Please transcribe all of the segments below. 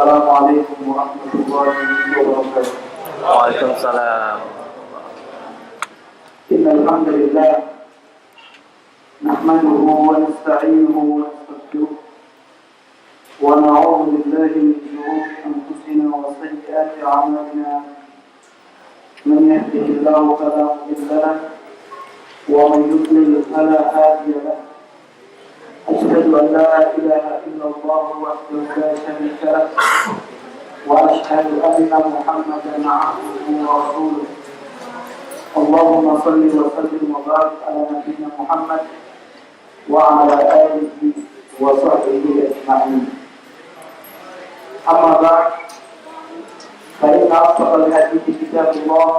Assalamualaikum warahmatullahi wabarakatuh. Waalaikumsalam. Innal hamdalillah nahmaduhu wa nasta'inuhu wa nastaghfiruh wa na'udzu billahi min shururi anfusina wa sayyiati a'malina. Man yahdihillahu fala mudilla lahu wa man yudlil fala hadiya lahu. أشهد أن لا إله إلا الله وحده لا شريك له وأشهد أن محمدا عبده ورسوله. اللهم صل وسلم وبارك على نبينا محمد وعلى آله وصحبه أجمعين. أما بعد فإن أصدق الحديث كتاب الله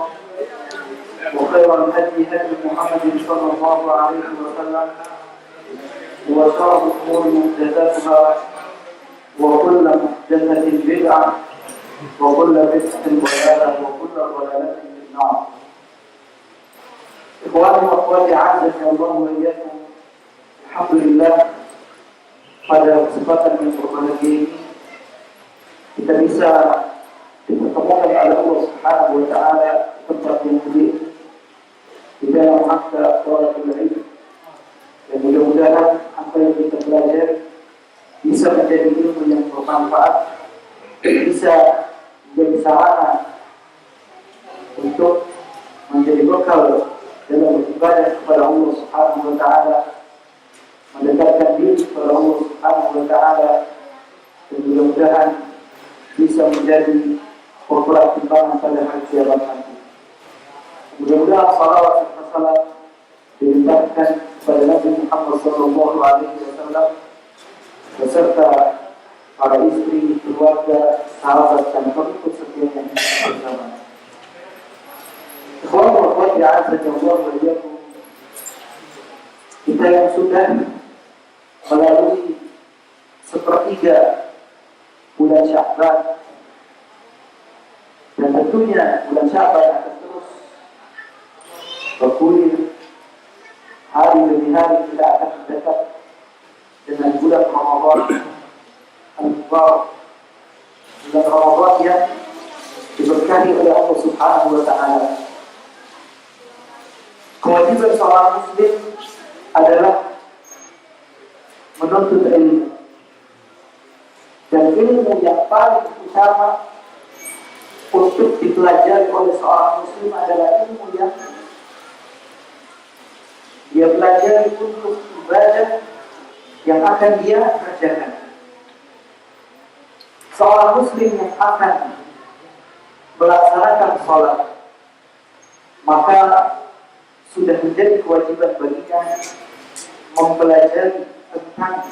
وخير الهدي هدي محمد صلى الله عليه وسلم وشر الأمور محدثاتها وكل محدثة بدعة وكل بدعة ضلالة وكل ضلالة في النار. إخواني وأخواتي أعزكم الله وإياكم. Alhamdulillah pada kesempatan yang berbahagia ini kita bisa dipertemukan oleh Allah Subhanahu wa taala di tempat yang mulia di dalam hakka thalathul ilm. Dan mudah-mudahan apa yang kita pelajari bisa menjadi ilmu yang bermanfaat, bisa menjadi sarana untuk menjadi bekal dalam beribadah kepada Allah Subhanahu wa taala, mendekatkan diri kepada Allah Subhanahu wa taala, dan mudah-mudahan bisa menjadi pokok timbangan pada hari kiamat nanti. Mudah-mudahan salawat dan salam dilimpahkan kepada Nabi Muhammad sallallahu alaihi wasallam beserta para istri, keluarga, sahabat dan pengikut setianya bersama. Ikhwan wa akhwat a'azzakumullah wa iyyakum. Kita yang sudah melalui sepertiga bulan Sya'ban, dan tentunya bulan Sya'ban akan terus bergulir. Hari demi hari kita akan mendekat dengan bulan Ramadan al-Mubarak, bulan Ramadan yang diberkahi oleh Allah Subhanahu wa taala. Kewajiban seorang muslim adalah menuntut ilmu, dan ilmu yang paling utama untuk dipelajari oleh seorang muslim adalah ilmu yang dia pelajari untuk ibadah yang akan dia kerjakan. Seorang muslim yang akan melaksanakan sholat, maka sudah menjadi kewajiban baginya mempelajari tentang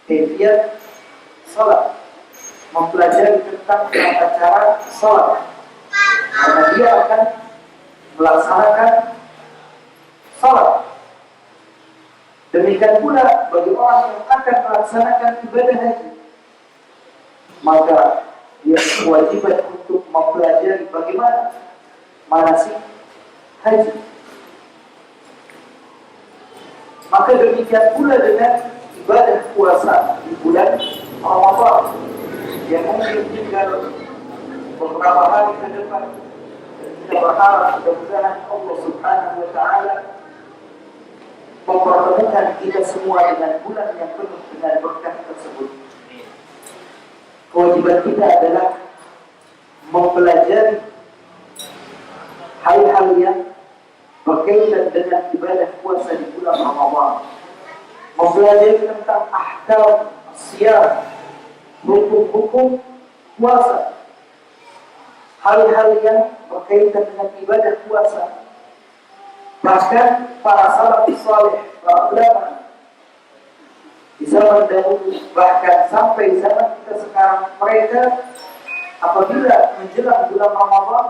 kaifiat sholat, mempelajari tentang tata cara sholat, karena dia akan melaksanakan salat. Demikian pula bagi orang yang akan melaksanakan ibadah haji, maka dia kewajiban untuk mempelajari bagaimana manasik haji. Maka demikian pula dengan ibadah puasa di bulan Ramadan yang mungkin tinggal beberapa hari ke depan. Kita berharap mudah-mudahan Allah Subhanahu wa taala mempertemukan kita semua dengan bulan yang penuh dengan berkah tersebut. Kewajiban kita adalah mempelajari hal-hal yang berkaitan dengan ibadah puasa di bulan Ramadan, mempelajari tentang ahkam siyam, hukum-hukum puasa, hal-hal yang berkaitan dengan ibadah puasa. Bahkan para salafus saleh, para ulama di zaman dahulu, bahkan sampai zaman kita sekarang, mereka apabila menjelang bulan Ramadan,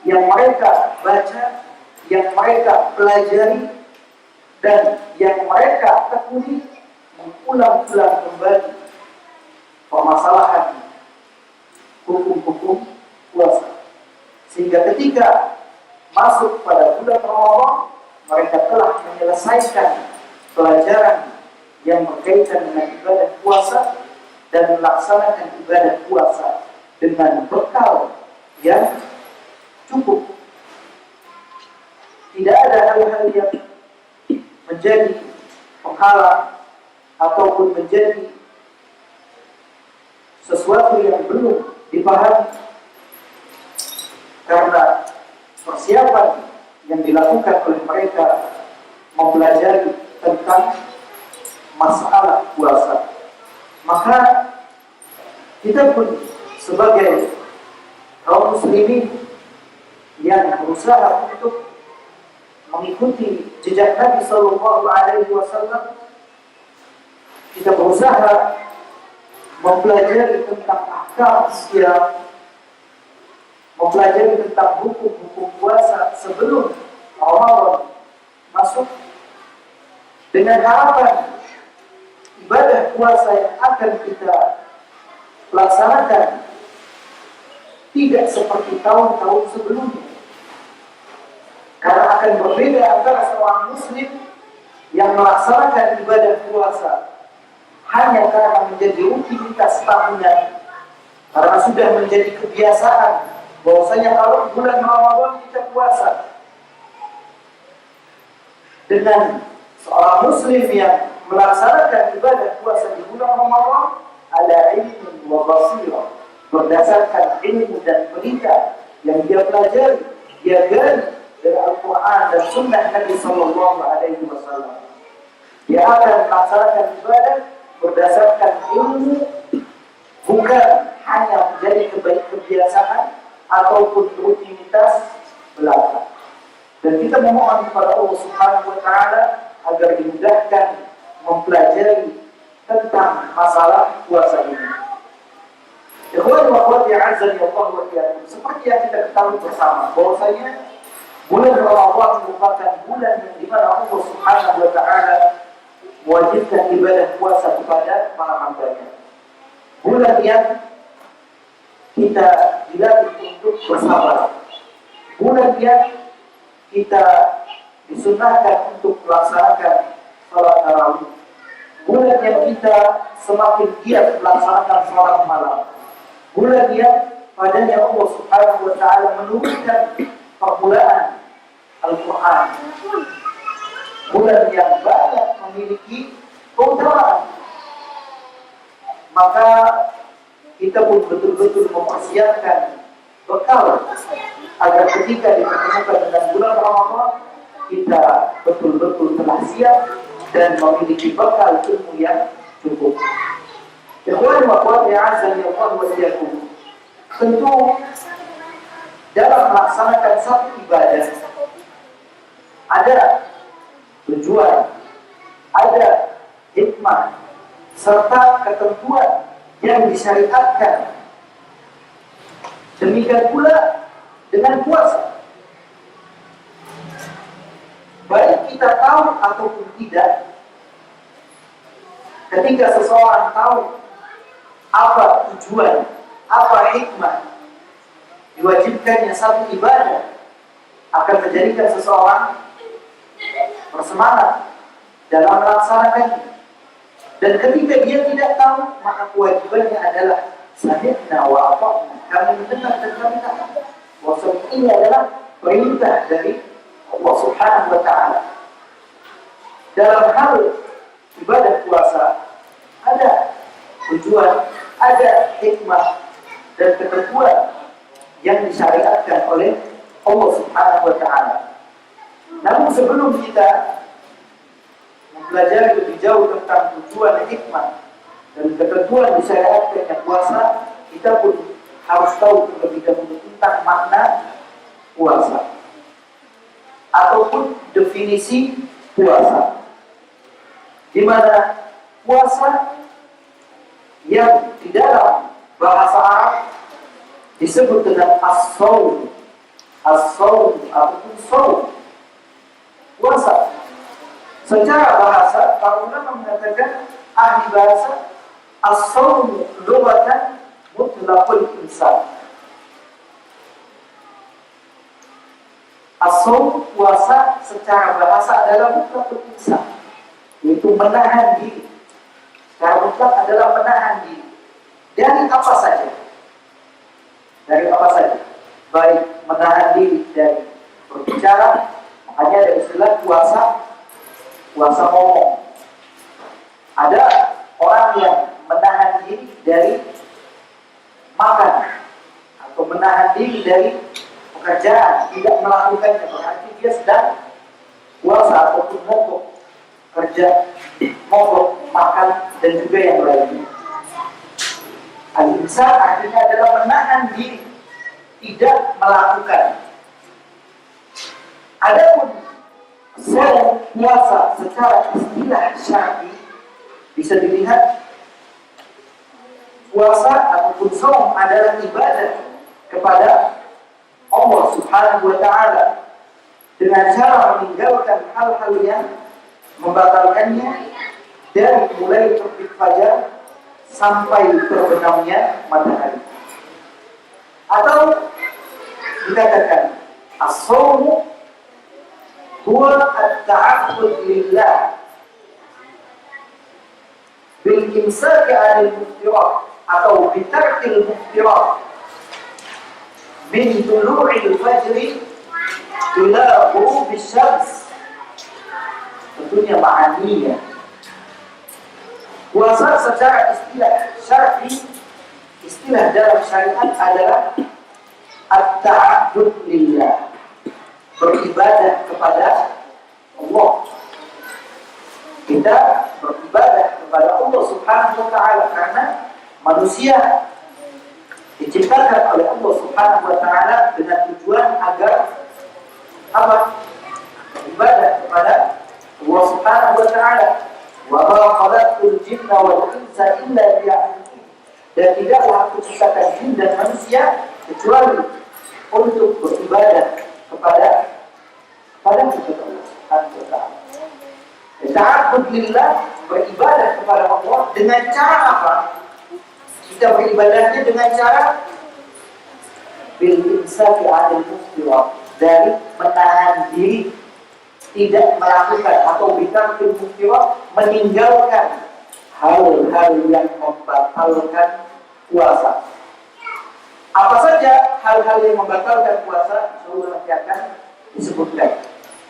yang mereka baca, yang mereka pelajari, dan yang mereka tekuni, mengulang-ulang kembali permasalahan hukum-hukum puasa, sehingga ketika masuk pada bulan Ramadan, mereka telah menyelesaikan pelajaran yang berkaitan dengan ibadah puasa, dan melaksanakan ibadah puasa dengan bekal yang cukup. Tidak ada hal-hal yang menjadi penghalang ataupun menjadi sesuatu yang belum dipahami, karena persiapan yang dilakukan oleh mereka mempelajari tentang masalah puasa. Maka kita pun sebagai kaum muslimin yang berusaha untuk mengikuti jejak Nabi Sallallahu Alaihi Wasallam, kita berusaha mempelajari tentang ahkam siam, mempelajari tentang hukum-hukum puasa sebelum Ramadan masuk, dengan harapan ibadah puasa yang akan kita laksanakan tidak seperti tahun-tahun sebelumnya. Karena akan berbeda antara seorang muslim yang melaksanakan ibadah puasa hanya karena menjadi rutinitas tahunan, karena sudah menjadi kebiasaan bahwasanya kalau bulan Ramadan kita puasa, dengan seorang muslim yang melaksanakan ibadah puasa di bulan Ramadan ala ilmu wa basirah, berdasarkan ilmu dan berita yang dia pelajari, dia gali dari Al-Quran dan Sunnah Nabi Sallallahu Alaihi Wasallam. Dia akan melaksanakan ibadah berdasarkan ilmu, bukan hanya menjadi kebiasaan ataupun rutinitas belaka. Dan kita memohon kepada Allah Subhanahu Wa Taala agar dimudahkan mempelajari tentang masalah puasa ini. Ikhwan wa akhwat yang azza wa jalla, seperti yang kita ketahui bersama bahwasanya bulan Ramadan merupakan bulan yang dimana Allah Subhanahu Wa Taala mewajibkan ibadah puasa kepada para hambanya. Bulan yang kita dilatih untuk bersabar. Bulan yang kita disunahkan untuk melaksanakan salat tarawih. Bulan yang kita semakin giat melaksanakan salat malam. Bulan yang padanya Allah Subhanahu Wa Taala menurunkan permulaan Al-Quran. Bulan yang banyak memiliki keutamaan. Maka kita pun betul-betul mempersiapkan bekal agar ketika dipertemukan dengan bulan Ramadan, kita betul-betul telah siap dan memiliki bekal ilmu yang cukup. Ikhwan wa akhwat yang azza wa jalla, tentu dalam melaksanakan satu ibadah ada tujuan, ada hikmah, serta ketentuan yang disyariatkan. Demikian pula dengan puasa. Baik kita tahu ataupun tidak, ketika seseorang tahu apa tujuan, apa hikmah diwajibkannya satu ibadah, akan menjadikan seseorang bersemangat dalam melaksanakannya. Dan ketika dia tidak tahu, maka kewajibannya adalah sami'na wa ata'na, kami mendengar dan kami taat. Bahwasanya ini adalah perintah dari Allah Subhanahu Wa Taala. Dalam hal ibadah puasa ada tujuan, ada hikmah dan ketentuan yang disyariatkan oleh Allah Subhanahu Wa Taala. Namun sebelum kita mempelajari lebih jauh tentang tujuan, hikmah dan ketentuan disyariatkannya puasa, kita pun harus tahu terlebih dahulu tentang makna puasa ataupun definisi puasa, di mana puasa yang di dalam bahasa Arab disebut dengan as-shaum, as-shaum ataupun shaum, puasa. Secara bahasa, para ulama mengatakan, ahli bahasa, as-shaum lughatan mutlaqul insan. As-shaum, puasa secara bahasa adalah mutlaqul insan, yaitu menahan diri. Secara mutlak adalah menahan diri. dari apa saja, baik menahan diri dari berbicara, makanya ada istilah puasa ngomong. Ada orang yang menahan diri dari makan atau menahan diri dari pekerjaan, tidak melakukannya, berarti dia sedang puasa ataupun mogok kerja, mogok makan, dan juga yang lainnya. Al-imsak artinya adalah menahan diri, tidak melakukan. Adapun puasa secara istilah syar'i bisa dilihat puasa ataupun saum adalah ibadah kepada Allah Subhanahu wa Ta'ala dengan cara meninggalkan hal-hal yang membatalkannya dari mulai terbit fajar sampai terbenamnya matahari. Atau dikatakan as-shaumu huwa at-ta'abbud lillah bil imsaki 'anil muftirat atau bi tarkil muftirat min tulu'il fajri ila ghurubis syams. Tentunya ma'aninya puasa secara istilah syar'i, istilah dalam syariat adalah at-ta'abbud lillah, beribadah kepada Allah. Kita beribadah kepada Allah Subhanahu wa Ta'ala karena manusia diciptakan oleh Allah Subhanahu wa Ta'ala dengan tujuan agar apa? Beribadah kepada Allah Subhanahu wa Ta'ala. Wa ma khalaqtul jinna wal insa illa liya'budun. Dan tidaklah aku ciptakan jin dan manusia kecuali untuk beribadah kepada Allah Subhanahu wa Ta'ala. Ta'abbud lillah, beribadah kepada Allah dengan cara apa? Kita beribadahnya dengan cara bil imsaki 'anil muftirat, dari menahan diri, tidak melakukan atau bitarkil muftirat, meninggalkan hal-hal yang membatalkan puasa. Apa saja hal-hal yang membatalkan puasa? Insyaallah nanti akan disebutkan.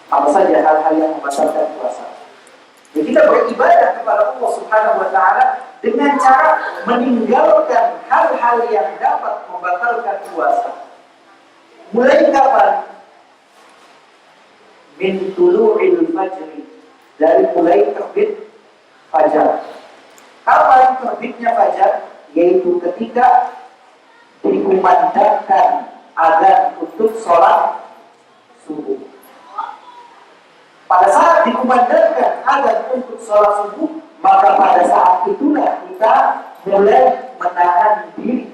Apa saja hal-hal yang membatalkan puasa? Jadi kita beribadah kepada Allah Subhanahu wa Ta'ala dengan cara meninggalkan hal-hal yang dapat membatalkan puasa. Mulai kapan? Min tulu'il fajri, dari mulai terbit fajar. Kapan terbitnya fajar? Yaitu ketika dikumandangkan azan untuk sholat subuh. Pada saat dikumandangkan azan untuk sholat subuh, maka pada saat itulah kita mulai menahan diri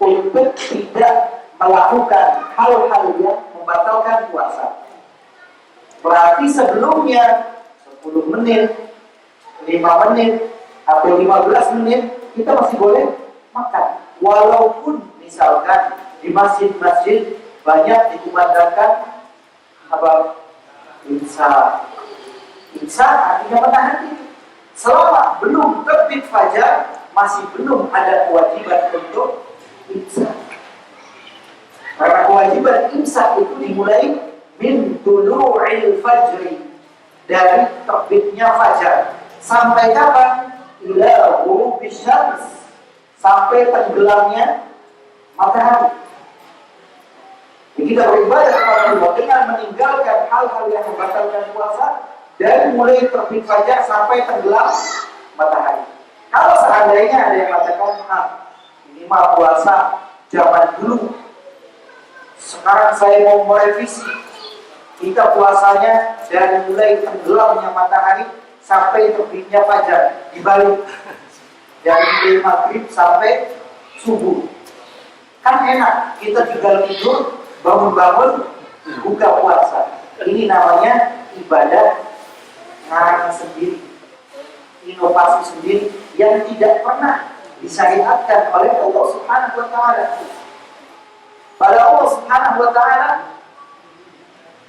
untuk tidak melakukan hal-hal yang membatalkan puasa. Berarti sebelumnya 10 menit, 5 menit, atau 15 menit kita masih boleh makan. Walaupun misalkan di masjid-masjid banyak dikumandangkan apa? Imsak artinya menahan diri. Selama belum terbit fajar, masih belum ada kewajiban untuk imsak. Karena kewajiban imsak itu dimulai min tulu'il fajri, dari terbitnya fajar. Sampai kapan? Ila ghurubis syams, sampai tenggelamnya matahari. Jadi kita beribadah kepada Allah dengan meninggalkan hal-hal yang membatalkan puasa dari mulai terbit fajar sampai tenggelam matahari. Kalau seandainya ada yang mengatakan, ini mah puasa zaman dulu, sekarang saya mau merevisi, kita puasanya dari mulai tenggelamnya matahari sampai terbitnya fajar, dibalik dari maghrib sampai subuh. Kan enak, kita tinggal tidur, bangun-bangun, buka puasa. Ini namanya ibadah ngarang sendiri, inovasi sendiri yang tidak pernah disyariatkan oleh Allah Subhanahu wa Ta'ala. Pada Allah Subhanahu wa Ta'ala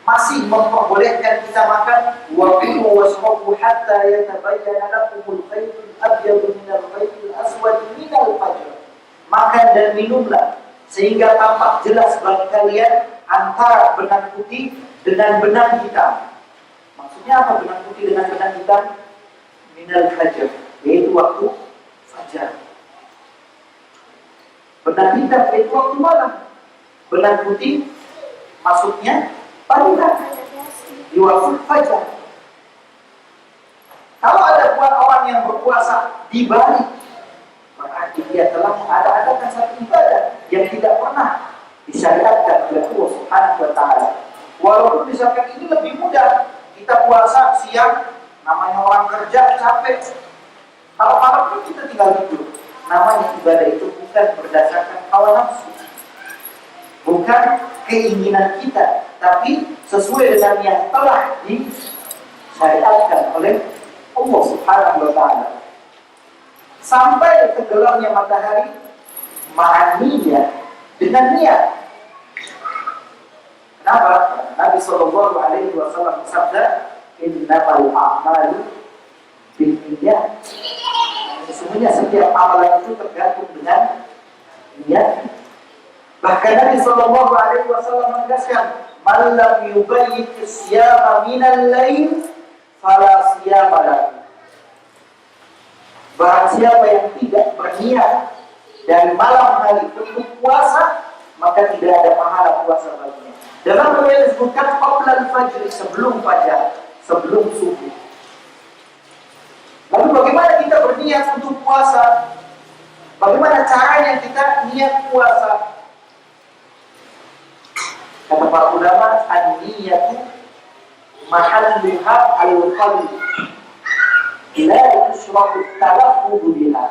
masih memperbolehkan kita makan, wa kulu washrabu hatta yatabayyana lakumul khaytul abyadu minal khaytil aswad minal fajr. Makan dan minumlah sehingga tampak jelas bagi kalian antara benang putih dengan benang hitam. Maksudnya apa benang putih dengan benang hitam? Minal fajr, yaitu waktu fajar. Benang hitam yaitu waktu malam. Benang putih maksudnya pagi hari, di waktu fajar. Kalau ada orang yang berpuasa di balik, berarti dia telah mengadakan satu ibadah yang tidak pernah disyariatkan oleh Allah Subhanahu wa Ta'ala. Walaupun misalkan ini lebih mudah, kita puasa siang, namanya orang kerja capek. Kalau malam pun kita tinggal tidur. Namanya ibadah itu bukan berdasarkan hawa nafsu, bukan keinginan kita, tapi sesuai dengan yang telah disyariatkan oleh Allah Subhanahu wa Ta'ala. Sampai tenggelamnya matahari, ma'aniyah, dengan niat. Kenapa? Nabi Shallallahu Alaihi Wasallam bersabda, "Innamal a'malu binniyat." Sesungguhnya setiap amalan itu tergantung dengan niat. Bahkan Nabi Shallallahu Alaihi Wasallam menegaskan, "Man lam yubayyit as-siyama minal lail, fala siyama lahu." Barang siapa yang tidak berniat dari malam hari untuk puasa, maka tidak ada pahala puasa baginya. Dalam riwayat disebutkan qabla al-fajr, sebelum fajar, sebelum subuh. Lalu bagaimana kita berniat untuk puasa? Bagaimana caranya kita niat puasa? Kata para ulama, an-niyatu mahalluha al-qalbi, la yushra'u at-talaffuz biha.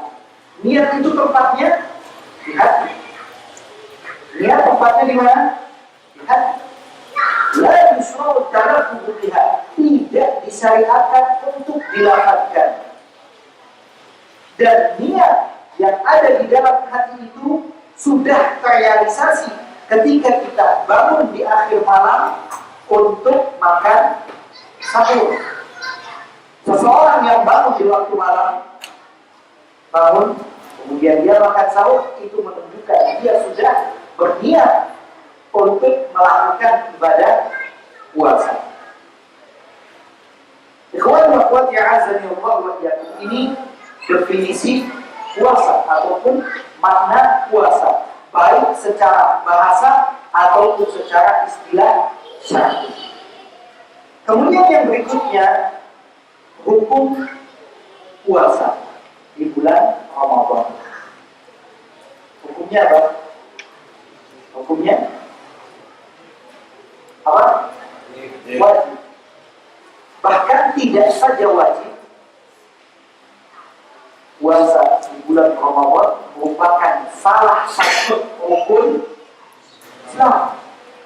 Niat itu tempatnya di hati. Niat tempatnya di mana? Di hati. La yusra'u at-talaffuz biha, tidak disyariatkan untuk dilafazkan. Dan niat yang ada di dalam hati itu sudah terrealisasi ketika kita bangun di akhir malam untuk makan sahur. Seseorang yang bangun di waktu malam, bangun, kemudian dia makan sahur, itu menunjukkan dia sudah berniat untuk melakukan ibadah puasa. Ikhwan wa akhwat ya'azani Allah wa iyyakum, ini definisi puasa ataupun makna puasa, baik secara bahasa ataupun secara istilah syar'i. Kemudian yang berikutnya, hukum puasa di bulan Ramadan. Hukumnya apa? Hukumnya apa? Wajib. Bahkan tidak saja wajib, puasa di bulan Ramadan merupakan salah satu rukun Islam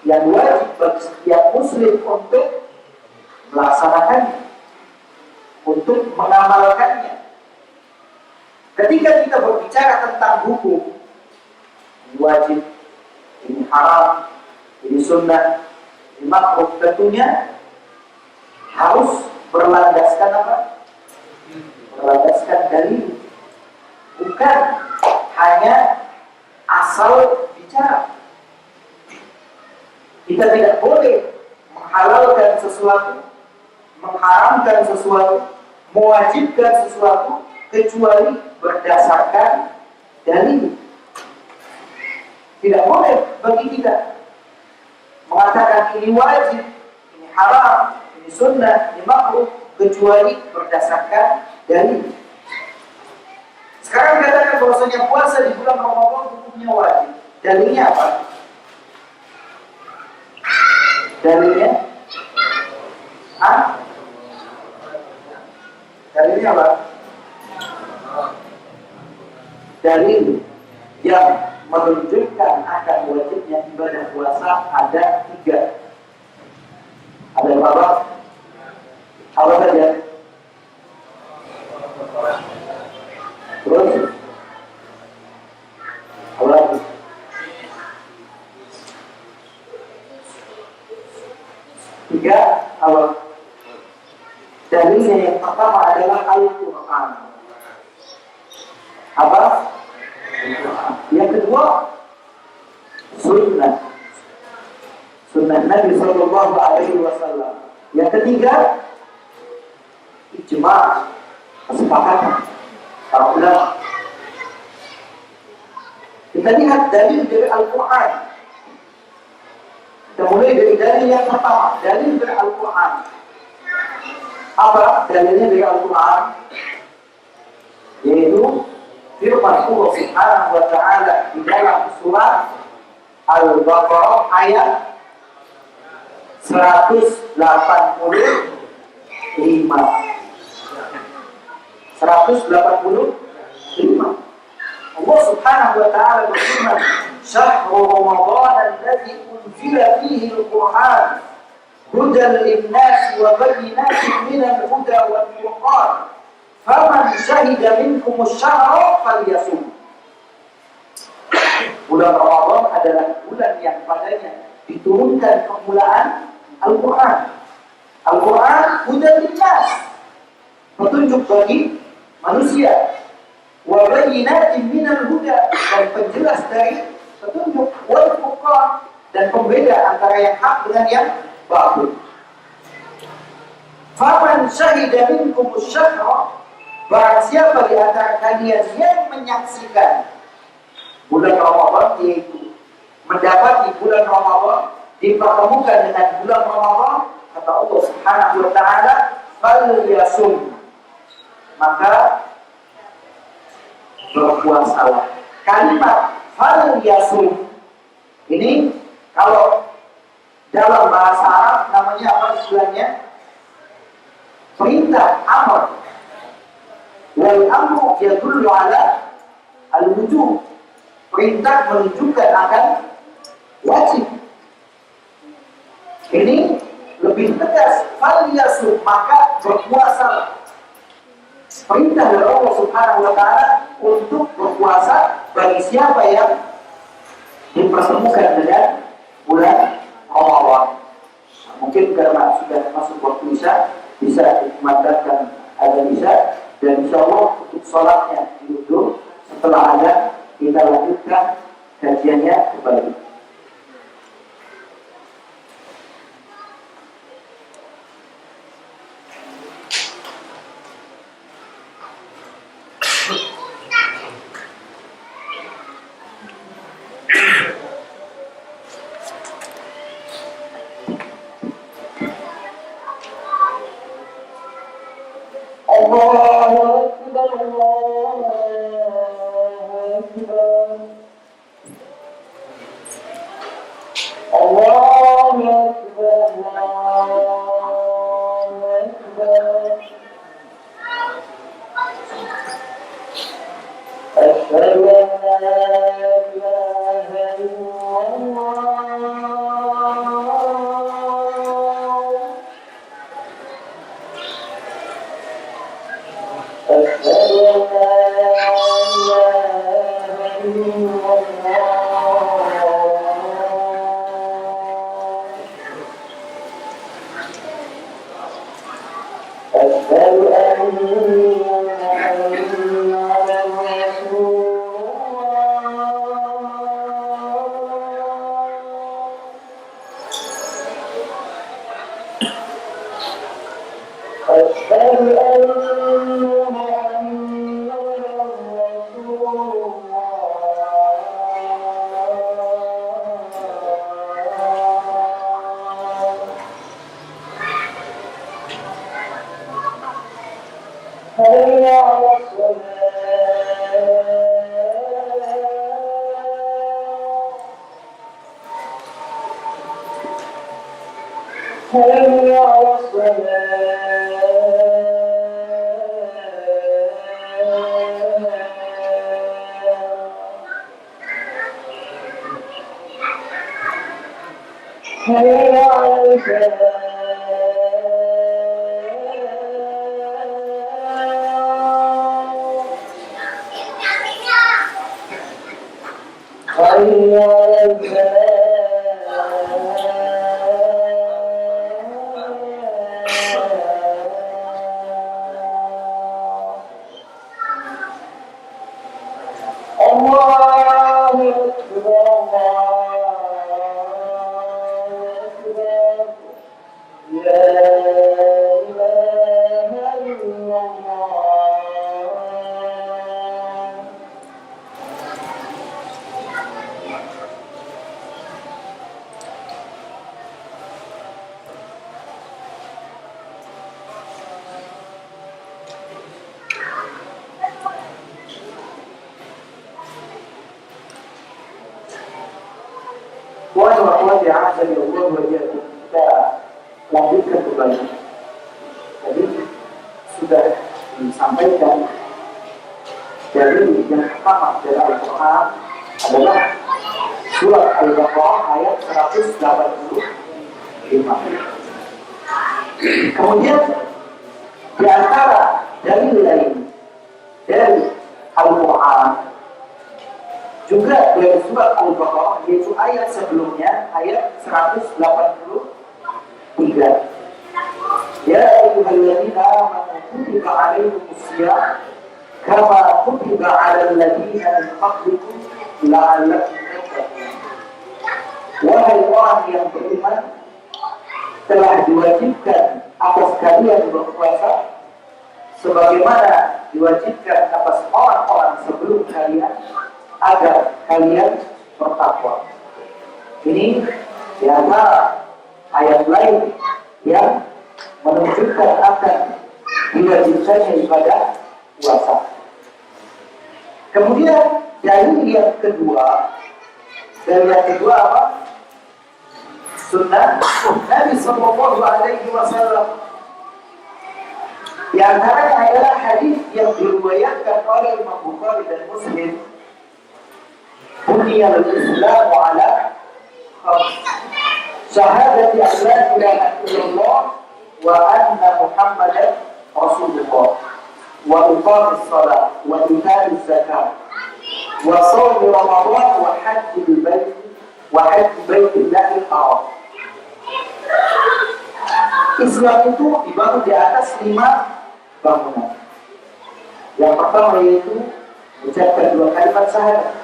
yang wajib bagi setiap muslim untuk melaksanakannya, untuk mengamalkannya. Ketika kita berbicara tentang hukum, ini wajib, ini haram, ini sunnah, ini makruh, tentunya harus berlandaskan apa? Berlandaskan dalil, bukan hanya asal bicara. Kita tidak boleh menghalalkan sesuatu, mengharamkan sesuatu, mewajibkan sesuatu kecuali berdasarkan dalil. Tidak boleh bagi kita mengatakan ini wajib, ini haram, ini sunnah, ini makruh kecuali berdasarkan dalil. Sekarang katakan bahwasanya puasa di bulan Ramadan hukumnya wajib. Dalilnya apa? Dalilnya? Dalilnya apa? Dalil yang menunjukkan akan wajibnya ibadah puasa ada 3. Ada apa? Apa saja? Terus? Apa lagi? Tiga, apa? Dalilnya yang pertama adalah Al-Quran. Apa? Yang kedua, sunnah. Sunnah Nabi Sallallahu Alaihi Wasallam. Yang ketiga, ijma', kesepakatan para ulama. Kita lihat dalil dari Al-Quran. Kita mulai dari dalil yang pertama, dalil dari Al-Quran. Apa dalilnya dari Al-Quran? Yaitu firman Allah Subhanahu wa Ta'ala di dalam surat Al-Baqarah ayat 185. 185. Allah Subhanahu wa Ta'ala berfirman, "Syahrul Ramadan alladzi unzila fihi al-Qur'an hudan lin-nasi wa bayyinatin minal huda wal furqan. Faman syahida minkum asy-syahra falyasum." Bulan Ramadan adalah bulan yang padanya diturunkan permulaan Al-Quran. Al-Quran hudan lin-nas, petunjuk bagi manusia. Wa bayyinatin minal huda, dan penjelas dari petunjuk, wal furqan, dan pembeda antara yang hak dengan yang batil. Faman syahida minkum asy-syahra, barang siapa di antara kalian yang menyaksikan bulan Ramadan, yaitu mendapati bulan Ramadan, dipertemukan dengan bulan Ramadan, kata Allah Subhanahu wa Ta'ala, falyasum, maka berpuasalah. Kalimat falyasum ini kalau dalam bahasa Arab namanya apa istilahnya? Perintah, amr. Wal amru yadullu ala al-wujub. Perintah menunjukkan akan wajib. Ini lebih tegas, falyasum, maka berpuasalah. Perintah dari Allah Subhanahu wa Ta'ala untuk berpuasa bagi siapa yang dipertemukan dengan bulan Ramadan. Mungkin karena sudah masuk waktu Isya, bisa dikumandangkan azan Isya, dan insya Allah untuk sholatnya diundur. Setelah azan kita lanjutkan kajiannya kembali. Wahai akhwati azza wa jalla wa iyyakum, kita lanjutkan kembali. Jadi sudah disampaikan dari yang pertama dari Al-Quran adalah surat Al-Baqarah ayat 185. Kemudian di antara dalil lain dari Al-Quran juga dari surat Al-Baqarah, yaitu ayat sebelumnya, ayat 183. Ya ayyuhalladzina amanu kutiba alaikumus syiyam kama kutiba 'alal ladzina min qablikum la'allakum tattaqun. Wahai orang yang beriman, telah diwajibkan atas kalian berpuasa sebagaimana diwajibkan atas orang-orang sebelum kalian agar kalian bertakwa. Ini di antara ayat lain yang menunjukkan akan diwajibkannya ibadah puasa. Kemudian dalil yang kedua apa? Sunnah Nabi Sallallahu Alaihi Wasallam. Di antaranya adalah hadis yang diriwayatkan oleh Imam Bukhari dan Muslim. Buniyal Islamu ala khams. Syahadati an la ilaha illallah wa anna Muhammadan Rasulullah wa iqamis shalah wa ita'iz zakat wa shaum Ramadan wa hajjil bait wa hajj baitillahil haram. Islam itu dibangun di atas 5 bangunan. Yang pertama yaitu mengucapkan 2 kalimat syahadat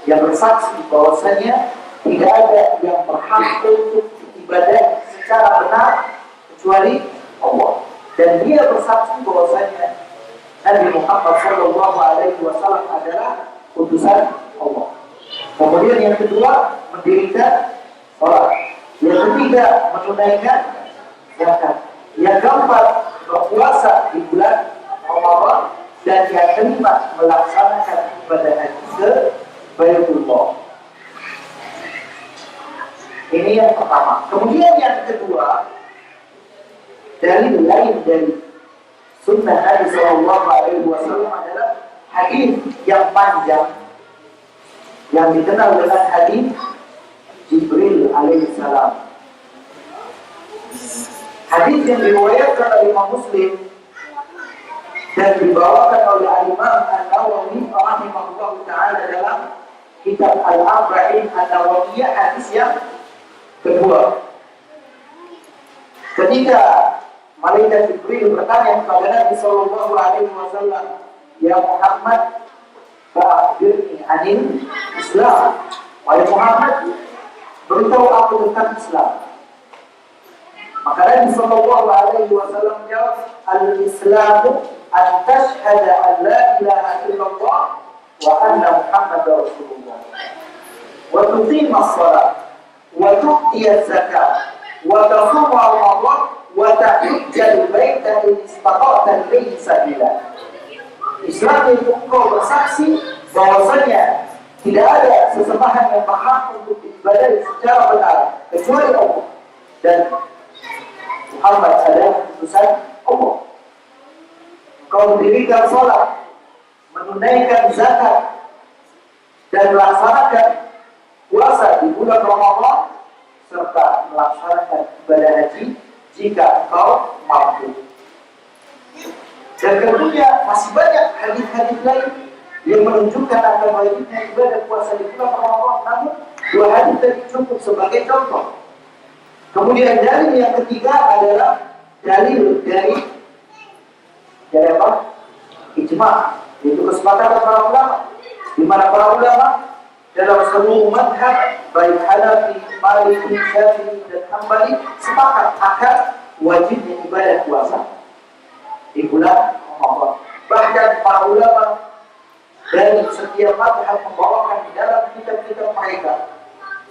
yang bersaksi bahwasanya tidak ada yang berhak untuk ibadah secara benar kecuali Allah, dan dia bersaksi bahwasanya Nabi Muhammad Sallallahu Alaihi Wasallam adalah utusan Allah. Kemudian yang kedua mendirikan salat, yang ketiga menunaikan zakat, yang keempat berpuasa di bulan Ramadan, dan yang kelima melaksanakan ibadah haji ke Baitullah. Ini yang pertama. Kemudian yang kedua, dalil lain dari sunnah Nabi Sallallahu Alaihi Wasallam adalah hadis yang panjang yang dikenal dengan hadis Jibril alaihissalam. Hadis yang diriwayatkan oleh Imam Muslim dan dibawakan oleh Imam An-Nawawi rahimahullah taala dalam kitab Al-Arba'in An-Nawawiyah, hadis yang kedua. Ketika malaikat Jibril bertanya kepada Nabi Sallallahu Alaihi Wasallam, "Ya Muhammad, fa'akhbirni 'anil Islam." Wahai Muhammad, beritahu aku tentang Islam. Maka Nabi Sallallahu Alaihi Wasallam jawab, "Al-Islamu an tashhada an la ilaha illallah wa anna Muhammadar Rasulullah wa tuqima as-salat wa tu'ti az-zakat wa tasuma Ramadan wa tahujjal baita in istata'ta ilayhi sabila." Islam itu engkau bersaksi bahwasanya tidak ada sesembahan yang berhak untuk diibadahi secara benar kecuali Allah, dan Muhammad adalah utusan Allah. Engkau mendirikan salat, menunaikan zakat, dan melaksanakan puasa di bulan Ramadan, serta melaksanakan ibadah haji jika engkau mampu. Dan tentunya masih banyak hadis-hadis lain yang menunjukkan akan wajibnya ibadah puasa di bulan Ramadan. Namun 2 hadis tadi cukup sebagai contoh. Kemudian dalil yang ketiga adalah dalil dari apa? Ijma', yaitu kesepakatan para ulama, di mana para ulama dalam seluruh madhab baik Hanafi, Maliki, Syafi'i dan Hambali sepakat akan wajibnya ibadah puasa di bulan Ramadan. Bahkan para ulama dari setiap madhab membawakan di dalam kitab-kitab mereka,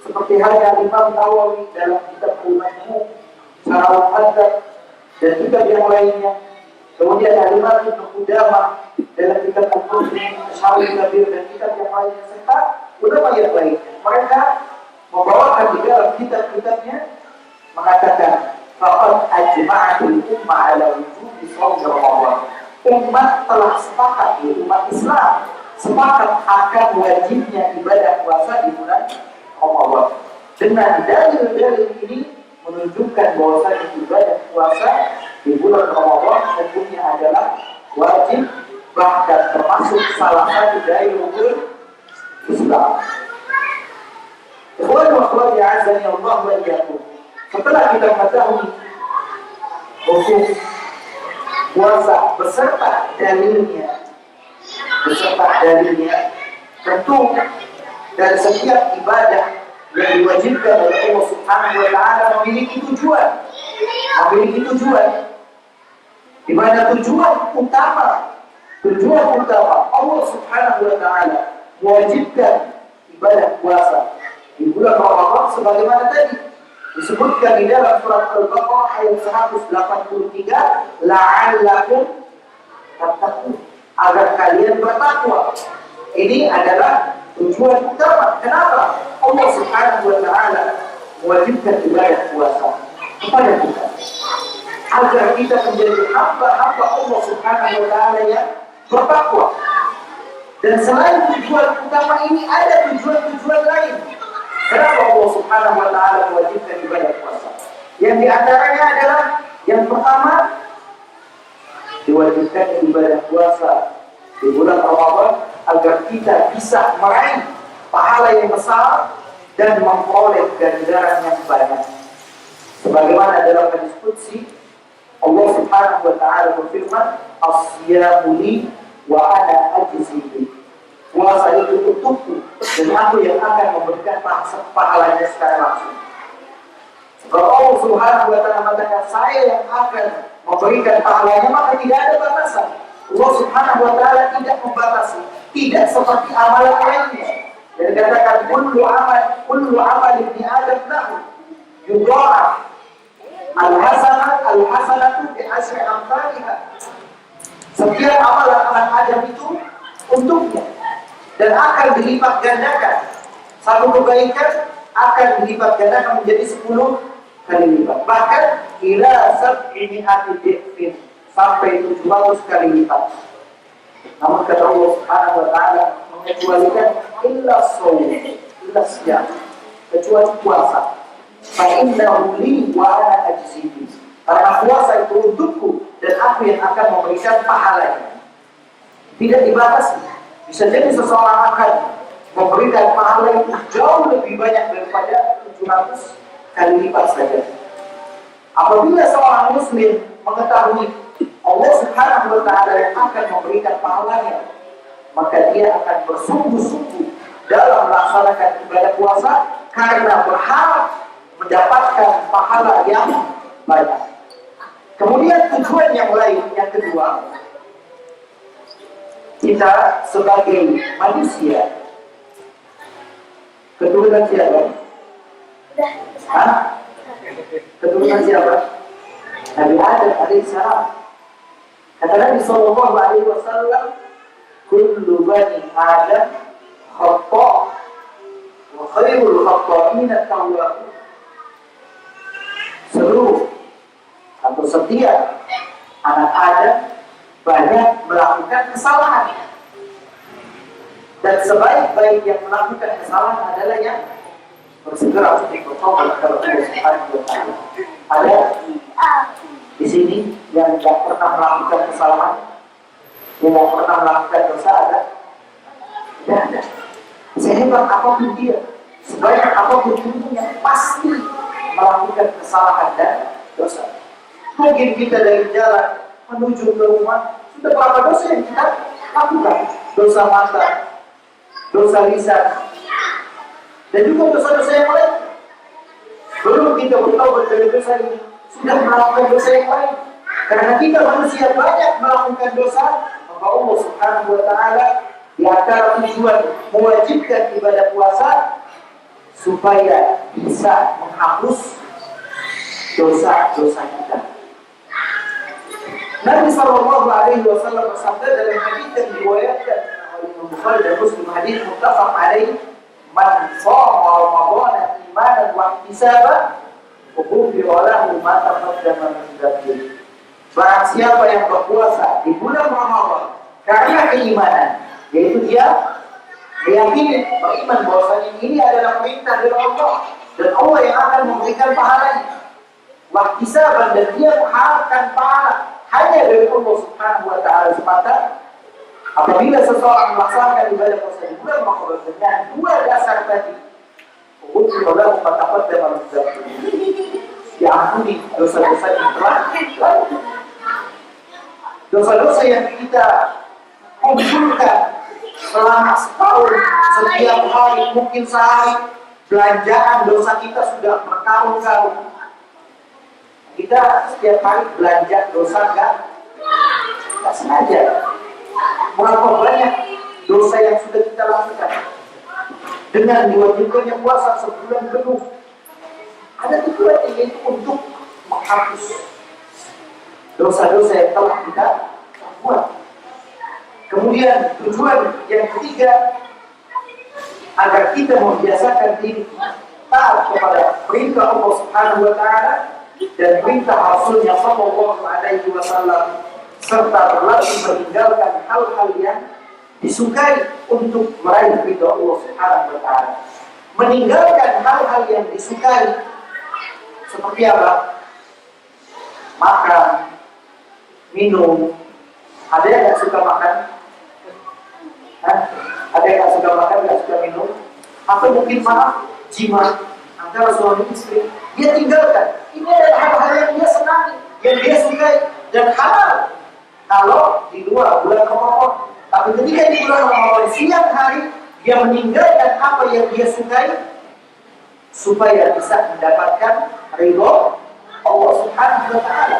seperti halnya Imam Nawawi dalam kitab Al-Majmu', Syarah Al-Muhadzab, dan kitab yang lainnya. Kemudian Imam Ibnu Qudamah dalam kitab Al-Mughni, Syarah Al-Kabir, dan kitab yang lainnya, serta ulama yang lainnya. Mereka membawakan bahkan di dalam kitab-kitabnya mengatakan faqad ajma'atul ummah ala wujubi shaum Ramadan. Umat telah sepakat, umat Islam sepakat akan wajibnya ibadah puasa di bulan Ramadan. Dengan dalil-dalil ini menunjukkan bahwasanya ibadah puasa di bulan Ramadan tentunya adalah wajib, bahkan termasuk salah satu dari rukun Islam. Ikhwan wa akhwat ya'azzani Allah wa iyyakum. Setelah kita mengetahui hukum puasa beserta dalilnya, tentu dari setiap ibadah yang diwajibkan oleh Allah Subhanahu wa taala memiliki tujuan. Di mana tujuan utama Allah Subhanahu wa taala mewajibkan ibadah puasa di bulan Ramadan sebagaimana tadi disebutkan di dalam surat Al-Baqarah ayat 183, la'allakum tattaqun, agar kalian bertakwa. Ini adalah tujuan utama. Kenapa Allah Subhanahu wa taala mewajibkan ibadah puasa kepada kita? Agar kita menjadi hamba-hamba Allah Subhanahu wa taala yang bertakwa. Dan selain tujuan utama ini ada tujuan-tujuan lain. Kenapa Allah Subhanahu wa taala mewajibkan ibadah puasa? Yang diantaranya adalah yang pertama, diwajibkan ibadah puasa di bulan Ramadan agar kita bisa meraih pahala yang besar dan memperoleh ganjaran yang banyak. Sebagaimana dalam hadis qudsi Allah Subhanahu wa taala berfirman, "As-siyamu li wa ana ajzi bi." Puasa itu untukku dan aku yang akan memberikan pahalanya secara langsung. Kalau Allah Subhanahu wa taala mengatakan saya yang akan memberikan pahalanya, maka tidak ada batasan. Allah Subhanahu wa taala tidak membatasi, tidak seperti amalan lainnya. Dan dikatakan kullu amal ibni Adam lahu yudha'af al-hasanatu bi asyri amsalha. Setiap amalan anak Adam itu untuknya dan akan dilipat gandakan. Satu kebaikan akan dilipat gandakan menjadi 10 kali lipat. Bahkan ila sab'imi'ati dhifin, sampai 700 kali lipat. Namun kata Allah Subhanahu wa taala mengecualikan illa shaum, illa siyam, kecuali puasa. Fa innahu li wa ana ajzi bi. Karena puasa itu untukku dan aku yang akan memberikan pahalanya. Tidak dibatasi. Bisa jadi seseorang akan memberikan pahala yang jauh lebih banyak daripada 700 kali lipat saja. Apabila seorang muslim mengetahui Allah Subhanahu wa taala yang akan memberikan pahalanya, maka dia akan bersungguh-sungguh dalam melaksanakan ibadah puasa karena berharap mendapatkan pahala yang banyak. Kemudian tujuan yang lain, yang kedua, kita sebagai manusia keturunan siapa? Keturunan siapa? Nabi Adam alaihissalam. Kata Nabi sallallahu alaihi wasallam, kullu bani Adam khata' wa khairul khata'in at-tawwabun. Seluruh atau setiap anak Adam banyak melakukan kesalahan, dan sebaik-baik yang melakukan kesalahan adalah yang bersegera untuk bertobat kepada Allah Subhanahu wa taala. Ada di sini yang tidak pernah melakukan kesalahan, yang tidak pernah melakukan dosa, ada? Tidak ada. Sehebat apapun dia, sebanyak apapun ilmunya, pasti melakukan kesalahan dan dosa. Mungkin kita dari jalan menuju ke rumah, sudah berapa dosa yang kita lakukan? Dosa mata, dosa lisan, dan juga dosa-dosa yang lain. Belum kita bertaubat dari dosa ini, sudah melakukan dosa yang lain. Karena kita manusia banyak melakukan dosa, maka Allah Subhanahu wa taala di antara tujuan mewajibkan ibadah puasa supaya bisa menghapus dosa-dosa kita. Nabi sallallahu alaihi wasallam bersabda dalam hadis yang diriwayatkan oleh Imam Bukhari dan Muslim, hadis muttafaq alaih, "Man shoma Ramadan imanan wahtisaba ghufira lahu ma taqaddama min dhanbihi. Barang siapa yang berpuasa di bulan Ramadan karena keimanan, yaitu dia meyakini, beriman bahwasanya ini adalah perintah dari Allah dan Allah yang akan memberikan pahalanya. Wahtisaban, dan dia mengharapkan pahala hanya dari Allah Subhanahu wa taala semata. Apabila seseorang melaksanakan ibadah puasa di bulan Ramadan dengan dua dasar tadi, ghufira lahu ma taqaddama min dhanbihi, diampuni dosa-dosa yang telah lalu. Dosa-dosa yang kita kumpulkan selama setahun, setiap hari, mungkin sehari, belanjaan dosa kita sudah bertahun-tahun. Kita setiap hari belanja dosa nggak sengaja. Berapa banyak dosa yang sudah kita lakukan dengan diwajibkannya puasa sebulan penuh. Ada tujuan yaitu untuk menghapus dosa-dosa yang telah kita buat. Kemudian tujuan yang ketiga, agar kita membiasakan diri taat kepada perintah Allah Subhanahu wa taala dan perintah Rasulnya sallallahu alaihi wasallam, serta berlatih meninggalkan hal-hal yang disukai untuk meraih ridha Allah Subhanahu wa taala. Meninggalkan hal-hal yang disukai seperti apa? Makan, minum. Ada yang nggak suka makan? Hah? Ada yang nggak suka makan, nggak suka minum? Atau mungkin maaf, jima antara suami istri, dia tinggalkan. Ini adalah hal-hal yang dia senangi, yang dia sukai dan halal kalau di luar bulan Ramadan. Tapi ketika di bulan Ramadan siang hari, dia meninggalkan apa yang dia sukai supaya bisa mendapatkan ridho Allah Subhanahu wa taala.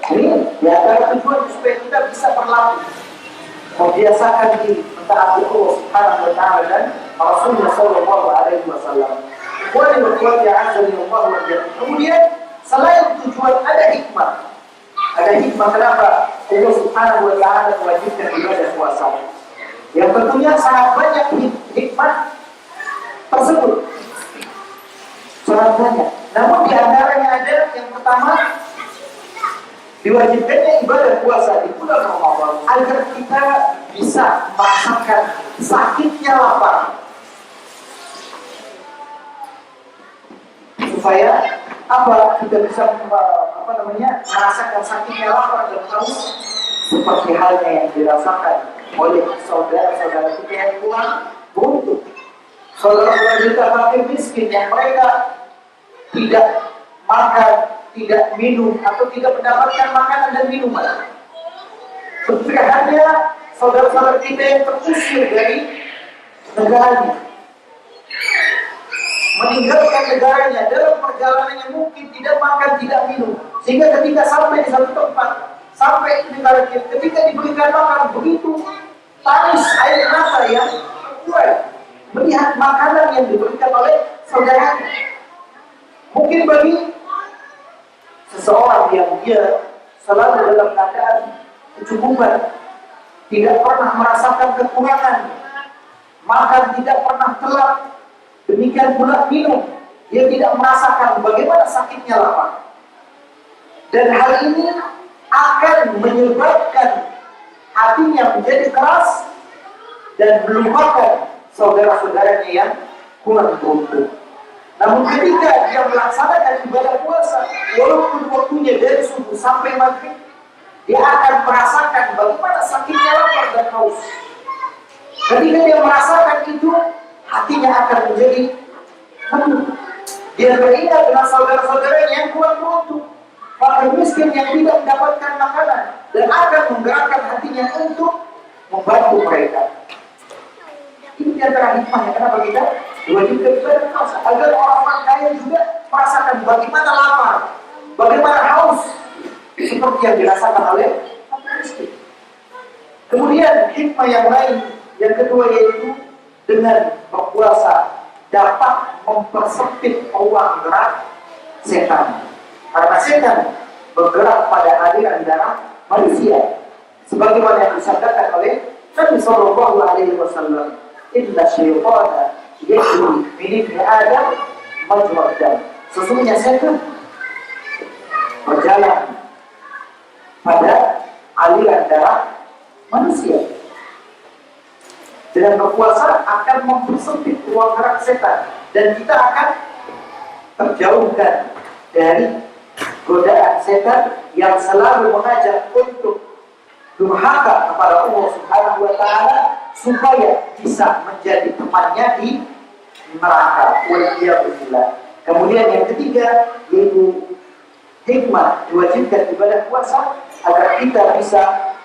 Ini di antara tujuan supaya kita bisa berlatih, membiasakan diri mentaati Allah Subhanahu wa taala dan Rasulullah sallallahu alaihi wasallam. Kemudian selain tujuan ada hikmah. Ada hikmah kenapa Allah Subhanahu wa taala mewajibkan ibadah puasa. Yang tentunya sangat banyak hikmah tersebut. Sangat banyak. Namun di antaranya ada yang pertama, diwajibkannya ibadah puasa di bulan Ramadan agar kita bisa merasakan sakitnya lapar. Supaya apa? Kita bisa merasakan sakitnya lapar dan haus seperti halnya yang dirasakan oleh saudara-saudara kita yang kurang beruntung, saudara-saudara kita fakir miskin yang mereka tidak makan, tidak minum, atau tidak mendapatkan makanan dan minuman. Seperti halnya saudara-saudara kita yang terusir dari negaranya, meninggalkan negaranya, dalam perjalanannya mungkin tidak makan, tidak minum, sehingga ketika sampai di satu tempat, sampai di negara kita, ketika diberikan makan, begitu tangis air mata yang terkurai melihat makanan yang diberikan oleh saudaranya. Mungkin bagi seseorang yang dia selalu dalam keadaan kecukupan, tidak pernah merasakan kekurangan, makan tidak pernah telat, demikian pula minum, dia tidak merasakan bagaimana sakitnya lapar. Dan hal ini akan menyebabkan hatinya menjadi keras dan melupakan saudara-saudaranya yang kurang beruntung. Namun ketika dia melaksanakan ibadah puasa, walaupun waktunya dari subuh sampai maghrib, dia akan merasakan bagaimana sakitnya lapar dan haus. Ketika dia merasakan itu, hatinya akan menjadi penuh. Dia teringat dengan saudara-saudaranya yang kurang beruntung, fakir miskin yang tidak mendapatkan makanan, dan akan menggerakkan hatinya untuk membantu mereka. Ini antara hikmahnya kenapa kita diwajibkan ibadah puasa, agar orang-orang kaya juga merasakan bagaimana lapar, bagaimana haus, seperti yang dirasakan oleh fakir miskin. Kemudian hikmah yang lain, yang kedua, yaitu dengan berpuasa dapat mempersempit ruang gerak setan. Karena setan bergerak pada aliran darah manusia, sebagaimana yang disabdakan oleh Nabi Sallallahu Alaihi Wasallam, "Inna syaitana yaitu milik Adam majrad dam. Sesungguhnya setan berjalan pada aliran darah manusia. Dengan berpuasa akan mempersempit ruang gerak setan dan kita akan terjauhkan dari godaan setan yang selalu mengajak untuk durhaka kepada Allah Subhanahu wa taala supaya bisa menjadi temannya di neraka. Waliyahulillah. Kemudian yang ketiga yaitu hikmah diwajibkan ibadah puasa agar kita bisa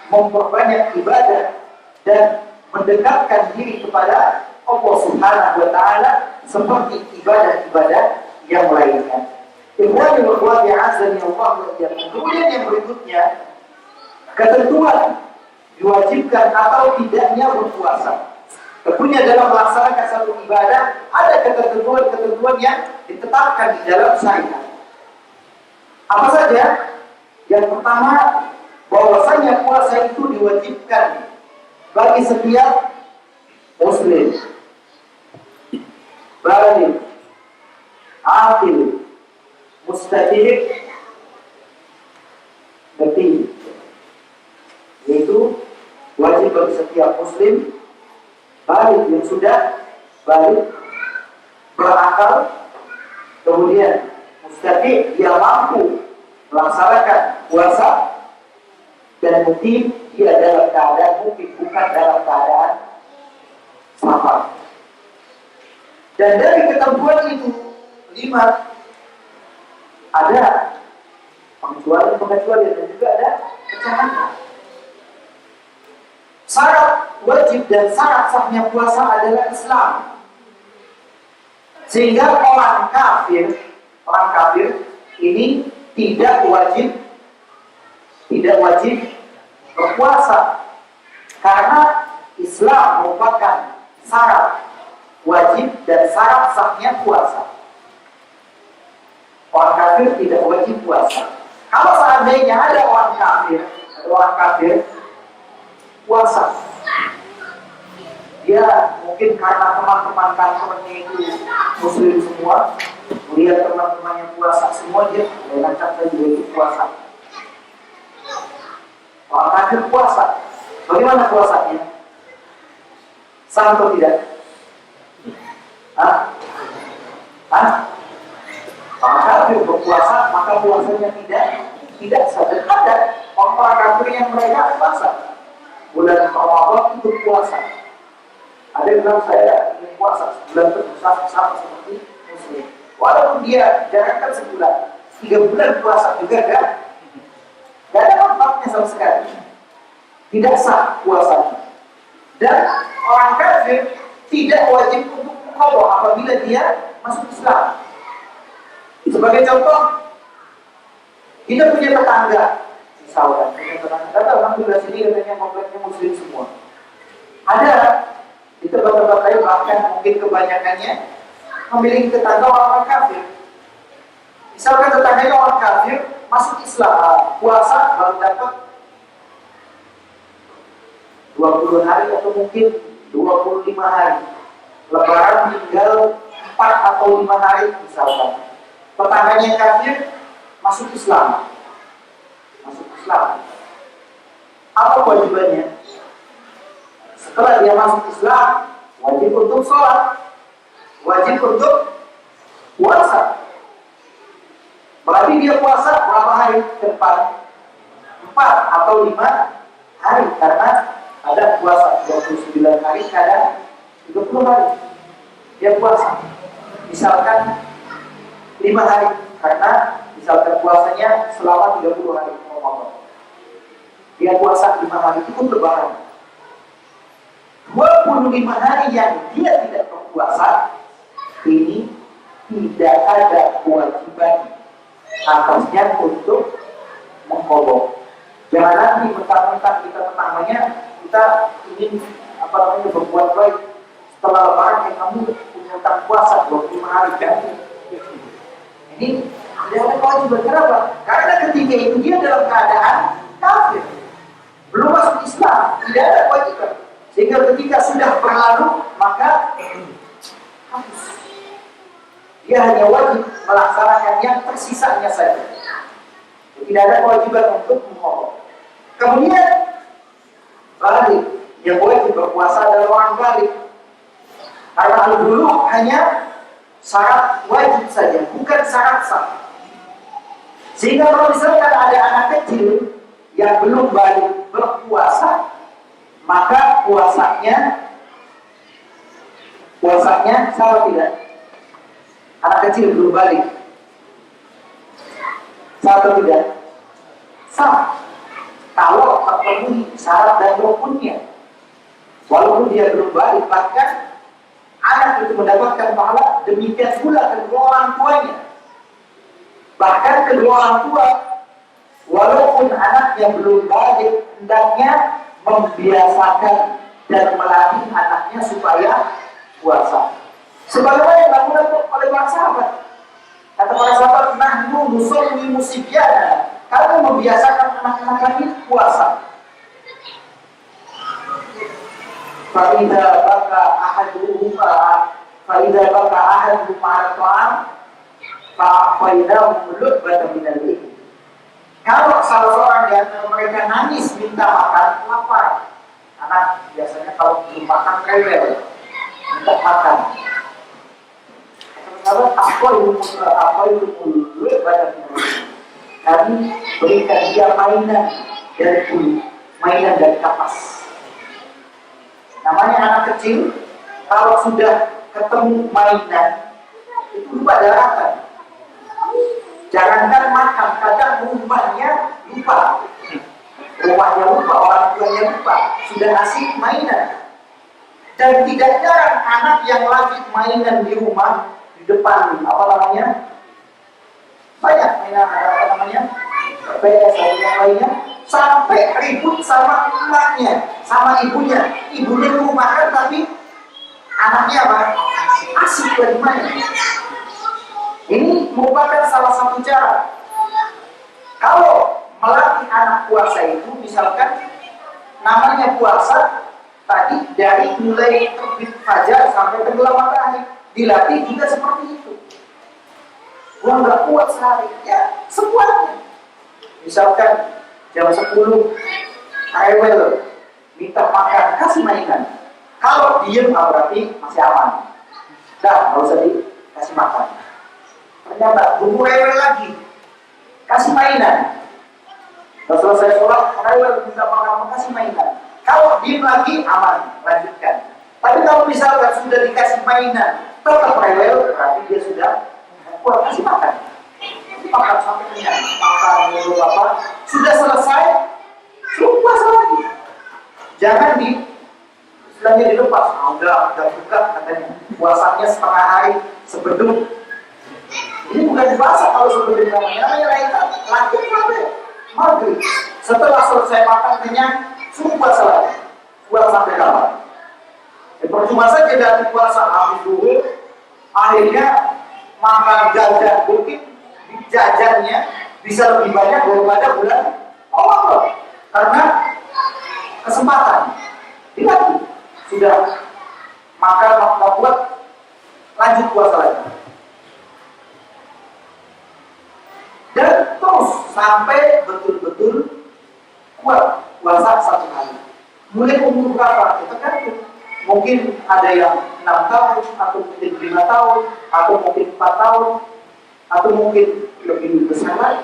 memperbanyak ibadah dan mendekatkan diri kepada Allah Subhanahu wa taala seperti ibadah-ibadah yang lainnya. Ikhwani wa akhwati azani Allah wa iyyakum. Kemudian yang berikutnya ketentuan diwajibkan atau tidaknya berpuasa. Tentunya dalam melaksanakan satu ibadah ada ketentuan-ketentuan yang ditetapkan di dalam syariat. Apa saja? Yang pertama, bahwasanya puasa itu diwajibkan bagi setiap muslim, baligh, aqil, mustaqim, berarti yaitu wajib bagi setiap muslim baligh yang sudah baligh, berakal, kemudian mustaqim dia mampu melaksanakan puasa dan mungkin dia dalam keadaan mungkin bukan dalam keadaan safar. Dan dari ketentuan itu 5 ada pengecualian dan juga ada pecahan. Syarat wajib dan syarat sahnya puasa adalah Islam. Sehingga orang kafir ini tidak wajib berpuasa karena Islam merupakan syarat wajib dan syarat sahnya puasa. Orang kafir tidak wajib puasa. Kalau seandainya ada orang kafir puasa, dia mungkin karena teman-teman kantornya itu muslim semua, melihat teman-temannya puasa semua, dia lancar saja itu puasa. Orang kafir puasa, bagaimana puasanya? Sah atau tidak? Orang kafir berpuasa, maka puasanya tidak sah. Dan ada orang kafir yang mereka puasa bulan Ramadan itu puasa. Ada yang bilang saya ingin puasa sebulan terbesar sama seperti muslim. Walaupun dia jarakkan sebulan, 3 bulan puasa juga gak ada manfaatnya sama sekali. Tidak sah puasanya. Dan orang kafir tidak wajib untuk qadha apabila dia masuk Islam. Sebagai contoh, kita punya tetangga, misalkan punya tetangga, alhamdulillah sini katanya kompleknya muslim semua. Ada di tempat-tempat lain bahkan mungkin kebanyakannya memiliki tetangga orang kafir. Misalkan tetangganya orang kafir masuk Islam, puasa baru dapat 20 hari atau mungkin 25 hari. Lebaran tinggal 4 atau 5 hari misalkan. Tetangganya kafir masuk Islam. Apa kewajibannya? Setelah dia masuk Islam, wajib untuk sholat, wajib untuk puasa. Berarti dia puasa berapa hari ke depan? 4 atau 5 hari, karena ada puasa 29 hari, kadang 30 hari. Dia puasa. Misalkan 5 hari, karena misalkan puasanya selama 30 hari Ramadan. Dia puasa 5 hari itu lebaran. 25 hari yang dia tidak berpuasa ini tidak ada kewajiban atasnya untuk mengqadha. Jangan nanti mentang-mentang kita tetangganya kita ingin berbuat baik, setelah lebaran kamu punya utang puasa 25 hari kan? Ini tidak ada kewajiban. Kenapa? Karena ketika itu dia dalam keadaan kafir, belum masuk Islam, tidak ada kewajiban. Sehingga ketika sudah berlalu, maka Harus. Dia hanya wajib melaksanakan yang tersisanya saja. Tidak ada kewajiban untuk menghormati. Kemudian balik, yang wajib berpuasa adalah orang balik. Karena dulu hanya syarat wajib saja, bukan syarat sah. Sehingga kalau misalkan ada anak kecil yang belum balik berpuasa, maka puasanya sah tidak? Anak kecil belum balik, sah atau tidak? Sah. Kalau terpenuhi syarat dan rukunnya, walaupun dia belum balik, bahkan anak itu mendapatkan pahala, demikian pula kedua orang tuanya. Bahkan kedua orang tua, walaupun anaknya belum balik, hendaknya membiasakan dan melatih anaknya supaya puasa. Sebagaimana yang dilakukan oleh para sahabat. Kata para sahabat, nahnu nusolli musibyana. Kami membiasakan anak-anak kami puasa. Fa'idha baka ahaduhum ma'at-ta'am fa'afaidahum lu'batan minal ikhlas. Kalau salah seorang di antara mereka nangis minta makan, lapar. Anak biasanya kalau belum makan rewel, minta makan. Kalau apa itu mulut badan kami berikan dia mainan dari bulu, mainan dari kapas. Namanya anak kecil, kalau sudah ketemu mainan itu lupa daratan. Jangankan makan, kadang rumahnya lupa, orang tuanya lupa, sudah asik mainan. Dan tidak jarang anak yang lagi mainan di rumah, di depan banyak mainan PS atau yang lainnya, sampai ribut sama emaknya, sama ibunya rumahkan tapi anaknya asik lagi main. Ini merupakan salah satu cara. Kalau melatih anak puasa itu, misalkan namanya puasa tadi dari mulai terbit fajar sampai tenggelam matahari, dilatih juga seperti itu. Gua nggak kuat sehari, ya sekuatnya. Misalkan jam 10 rewel, minta makan, kasih mainan. Kalau diem berarti masih aman. Dah, nggak usah dikasih makan. Ternyata tunggu rewel lagi, kasih mainan. Kalau selesai sholat, rewel minta makan, kasih mainan. Kalau diem lagi aman, lanjutkan. Tapi kalau misalkan sudah dikasih mainan, tetap rewel, berarti dia sudah kuat, kasih makan. Makan sampai kenyang, makan dulu sudah selesai, suruh puasa lagi. Jangan istilahnya dilepas. Udah buka katanya, puasanya setengah hari sebedung. Ini bukan puasa kalau sebedung namanya laki maghrib. Setelah selesai makan kenyang, suruh puasa lagi. Puasa sampai kapan? Percuma saja dari puasa habis dulu, akhirnya makan jajan mungkin jajannya bisa lebih banyak daripada bulan Ramadan karena kesempatan. Tidak sudah makan buat lanjut puasa lagi dan terus sampai betul-betul kuat puasa satu hari. Mulai umur berapa? Kita kan mungkin ada yang 6 tahun, atau mungkin 5 tahun, atau mungkin 4 tahun, atau mungkin lebih besar lagi.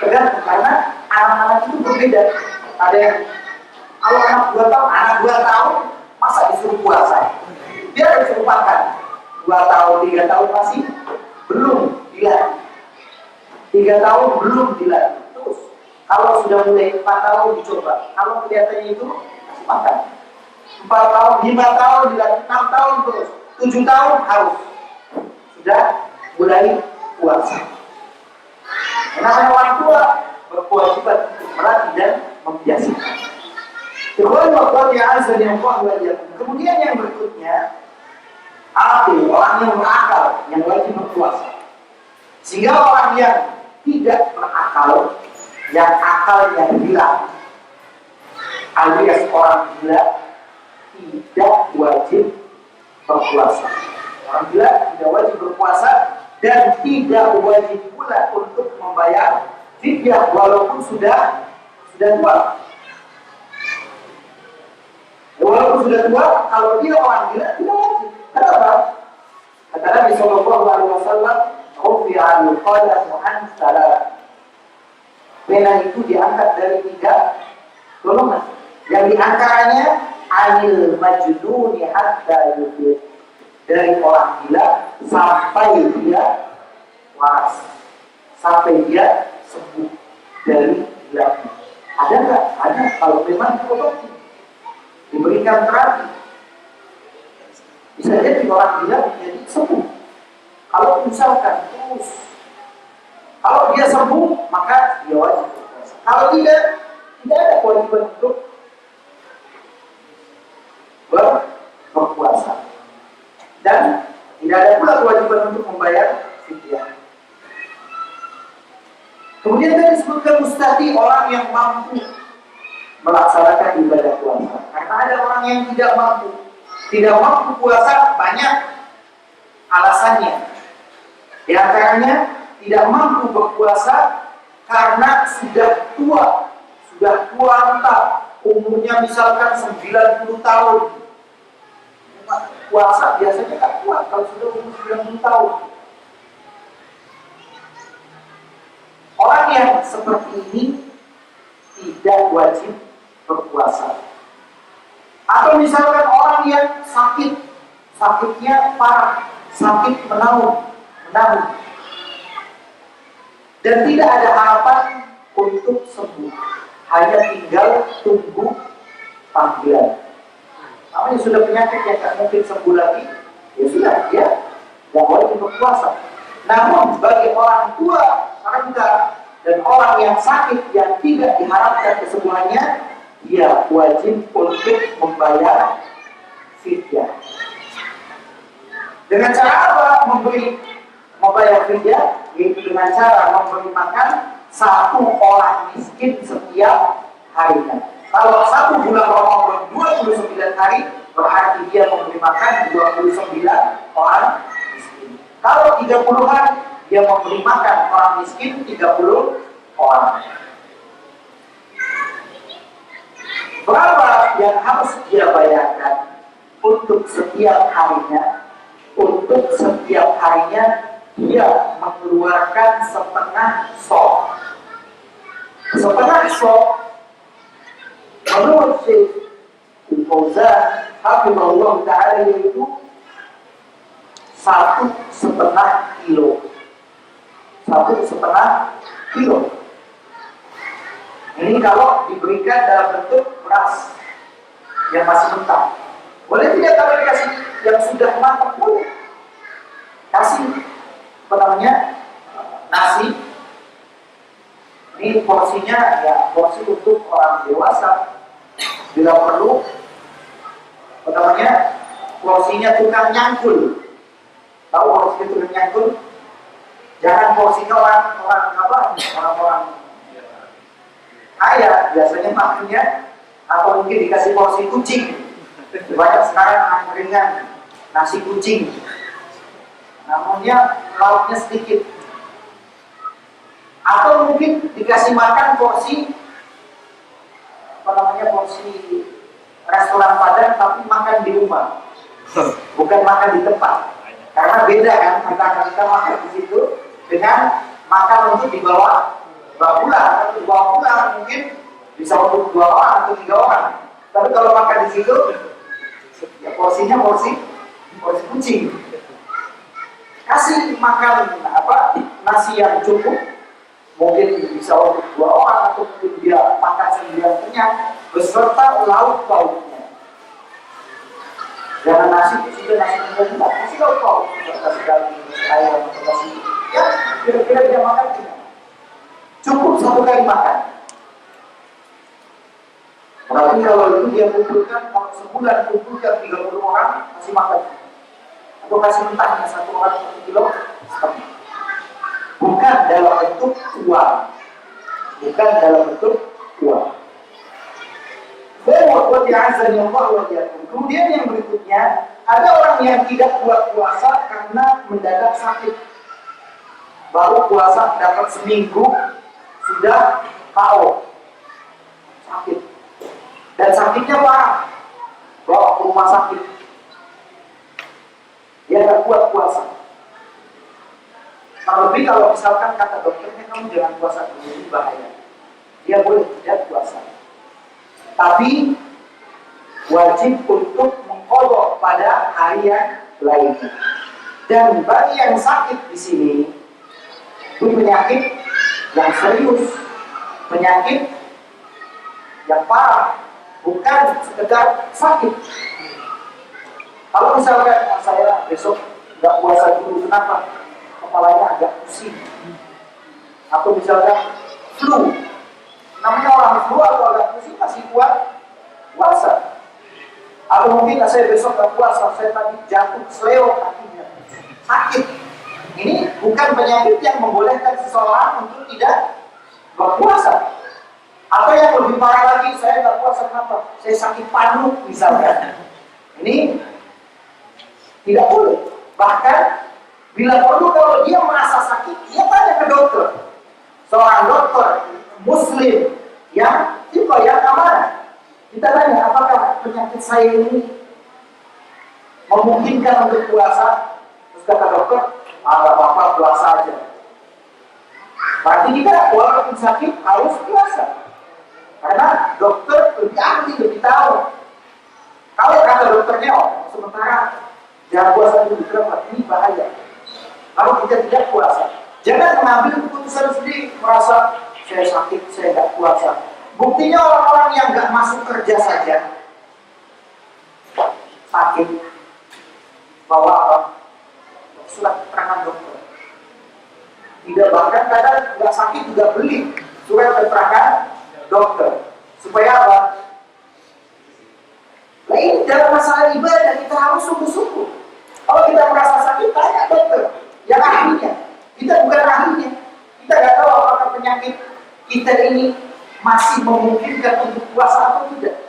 Tergantung, karena anak-anak itu berbeda. Ada yang kalau anak 2 tahun, masa disuruh puasa? Dia disuruh makan. 2 tahun, 3 tahun masih belum dilatih. 3 tahun belum dilatih. Terus, kalau sudah mulai 4 tahun dicoba. Kalau kelihatannya itu masih makan. 4 tahun, 5 tahun dilatih, 6 tahun terus, 7 tahun harus sudah mulai puasa. Namanya orang tua berkewajiban untuk melatih dan membiasakan. Kemudian yang berikutnya, orang yang berakal yang wajib berpuasa. Sehingga orang yang tidak berakal, yang akalnya hilang, alias orang gila, tidak wajib berpuasa. Orang gila tidak wajib berpuasa dan tidak wajib pula untuk membayar fidyah walaupun sudah tua. Walaupun sudah tua, kalau dia orang gila tidak wajib. Kenapa? Kata Nabi Sallallahu Alaihi Wasallam, "Rufi'al qalamu an salat." Pena itu diangkat dari 3 golongan. Yang diantaranya anil majnuni hatta yufid, dari orang gila sampai dia waras, sampai dia sembuh dari gila. Ada nggak? Ada. Kalau memang diobati, diberikan terapi, bisa jadi orang gila menjadi sembuh. Kalau misalkan terus, kalau dia sembuh maka dia wajib berpuasa. Kalau tidak ada kewajiban untuk berpuasa. Dan tidak ada pula kewajiban untuk membayar fidyah. Kemudian tadi disebutkan mustati, orang yang mampu melaksanakan ibadah puasa. Karena ada orang yang tidak mampu puasa, banyak alasannya. Di antaranya tidak mampu berpuasa karena sudah tua renta, umurnya misalkan 90 tahun. Puasa biasanya tak kuat kalau sudah umur 90 tahun. Orang yang seperti ini tidak wajib berpuasa. Atau misalkan orang yang sakitnya parah, sakit menahun, dan tidak ada harapan untuk sembuh, hanya tinggal tunggu panggilan. Namanya sudah penyakit yang tak mungkin sembuh lagi, ya sudah, dia tidak wajib berpuasa. Namun bagi orang tua, renta, dan orang yang sakit yang tidak diharapkan kesembuhannya, dia wajib untuk membayar fidyah. Dengan cara apa membayar fidyah? Yaitu dengan cara memberi makan 1 orang miskin setiap harinya. Kalau 1 bulan Ramadan 29 hari, berarti dia memberi makan 29 orang miskin. Kalau 30 hari, dia memberi makan orang miskin 30 orang. Berapa yang harus dia bayarkan untuk setiap harinya? Untuk setiap harinya dia mengeluarkan setengah sok. Setengah sok menurut Syekh Fauzan hafizahullah ta'ala yaitu 1,5 kilo. 1,5 kilo. Ini kalau diberikan dalam bentuk beras yang masih mentah. Boleh tidak kalau dikasih yang sudah matang? Boleh. Kasih nasi. Ini porsinya ya porsi untuk orang dewasa. Bila perlu porsinya tukang nyangkul. Tahu porsi tukang nyangkul? Jangan porsinya orang kaya biasanya makannya, atau mungkin dikasih porsi kucing. Banyak sekarang angkringan nasi kucing. Namunnya lauknya sedikit. Atau mungkin dikasih makan porsi porsi restoran Padang tapi makan di rumah. Bukan makan di tempat. Karena beda kan antara kita makan di situ dengan makan untuk dibawa pulang. Dibawa pulang mungkin bisa untuk 2 orang atau 3 orang. Tapi kalau makan di situ ya porsinya porsi kucing. Kasih makan nasi yang cukup, mungkin bisa untuk 2 orang atau mungkin dia makan sendirian kenyang beserta lauk-lauknya. Jangan nasi kasih lauk-lauk, kasih daging, ayam, kasih ya kira-kira dia makan kenyang. Cukup 1 kali makan. Berarti kalau itu dia kumpulkan, kalau sebulan kumpulkan 30 orang kasih makan. Atau kasih mentahnya 1 orang 1 kilo setengah. Bukan dalam bentuk uang. Kemudian yang berikutnya ada orang yang tidak kuat puasa karena mendadak sakit. Baru puasa dapat seminggu sudah KO, sakit, dan sakitnya parah, bawa ke rumah sakit. Dia nggak kuat puasa. Terlebih kalau misalkan kata dokternya kamu jangan puasa dulu, ini bahaya. Dia boleh tidak puasa, tapi wajib untuk mengqadha pada hari yang lainnya. Dan bagi yang sakit di sini, itu penyakit yang serius, penyakit yang parah, bukan sekedar sakit. Kalau misalkan saya besok nggak puasa dulu, kenapa? Kepalanya agak pusing. Atau misalkan flu, namanya orang flu atau agak pusing masih kuat puasa. Atau mungkin saya besok nggak puasa, saya tadi jatuh seleo kakinya, sakit. Ini bukan penyakit yang membolehkan seseorang untuk tidak berpuasa. Atau yang lebih parah lagi, saya nggak puasa kenapa? Saya sakit paru misalkan. Ini tidak boleh. Bahkan bila perlu, kalau dia merasa sakit, dia tanya ke dokter. Seorang dokter Muslim yang tipe yang amanah. Kita tanya, apakah penyakit saya ini memungkinkan untuk puasa? Terus kata dokter, Bapak puasa aja. Berarti kita walaupun sakit harus puasa. Karena dokter lebih ahli, lebih tahu. Kalau kata dokternya, sementara jangan puasa dulu, kenapa? Ini bahaya. Kalau kita tidak puasa, jangan mengambil keputusan sendiri, merasa saya sakit, saya tidak puasa. Buktinya orang-orang yang nggak masuk kerja saja sakit, bawa apa? Surat keterangan dokter. Tidak, bahkan kadang nggak sakit juga beli surat keterangan dokter. Supaya apa? Nah, ini dalam masalah ibadah kita harus sungguh-sungguh. Kalau kita merasa sakit, tanya dokter yang ahlinya. Kita bukan ahlinya. Kita nggak tahu apakah penyakit kita ini masih memungkinkan untuk puasa atau tidak.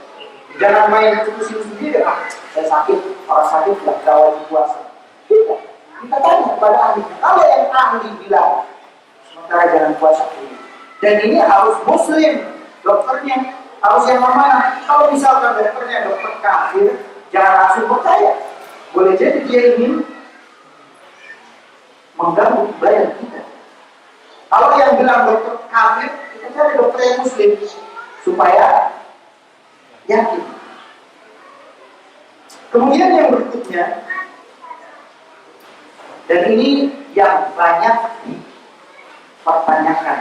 Jangan main putusin sendiri. Saya sakit, orang sakit nggak wajib puasa. Tidak. Kita tanya kepada ahli. Kalau yang ahli bilang, sementara jangan puasa dulu. Dan ini harus Muslim, dokternya harus yang mana. Kalau misalkan dokternya dokter kafir, jangan langsung percaya. Boleh jadi dia ingin mengganggu ibadah kita. Kalau yang bilang dokter kafir, kita cari dokter yang Muslim supaya yakin. Kemudian yang berikutnya, dan ini yang banyak dipertanyakan,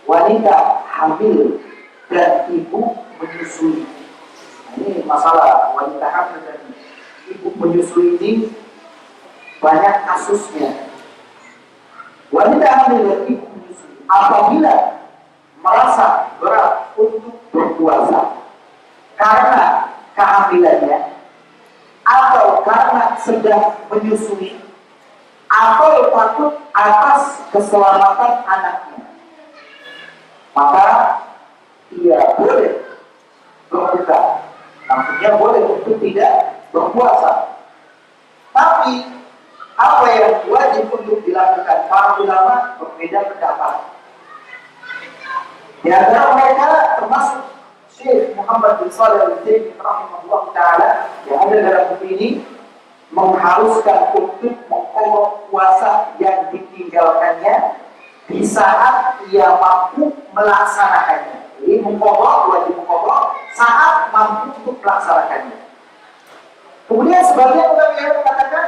wanita hamil dan ibu menyusui. Ini masalah wanita hamil dan ibu menyusui ini banyak kasusnya. Wanita hamil dan ibu menyusui apabila merasa berat untuk berpuasa karena kehamilannya atau karena sedang menyusui atau takut atas keselamatan anaknya, maka ia boleh berbuka. Maksudnya boleh untuk tidak berpuasa. Tapi apa yang wajib untuk dilakukan, para ulama berbeda pendapat. Di antara mereka termasuk Syekh Muhammad bin Shalih Al-Utsaimin rahimahullah taala yang ada dalam buku ini, mengharuskan untuk mengqadha puasa yang ditinggalkannya di saat ia mampu melaksanakannya. Jadi mengqadha, wajib mengqadha saat mampu untuk melaksanakannya. Kemudian sebagian ulama yang mengatakan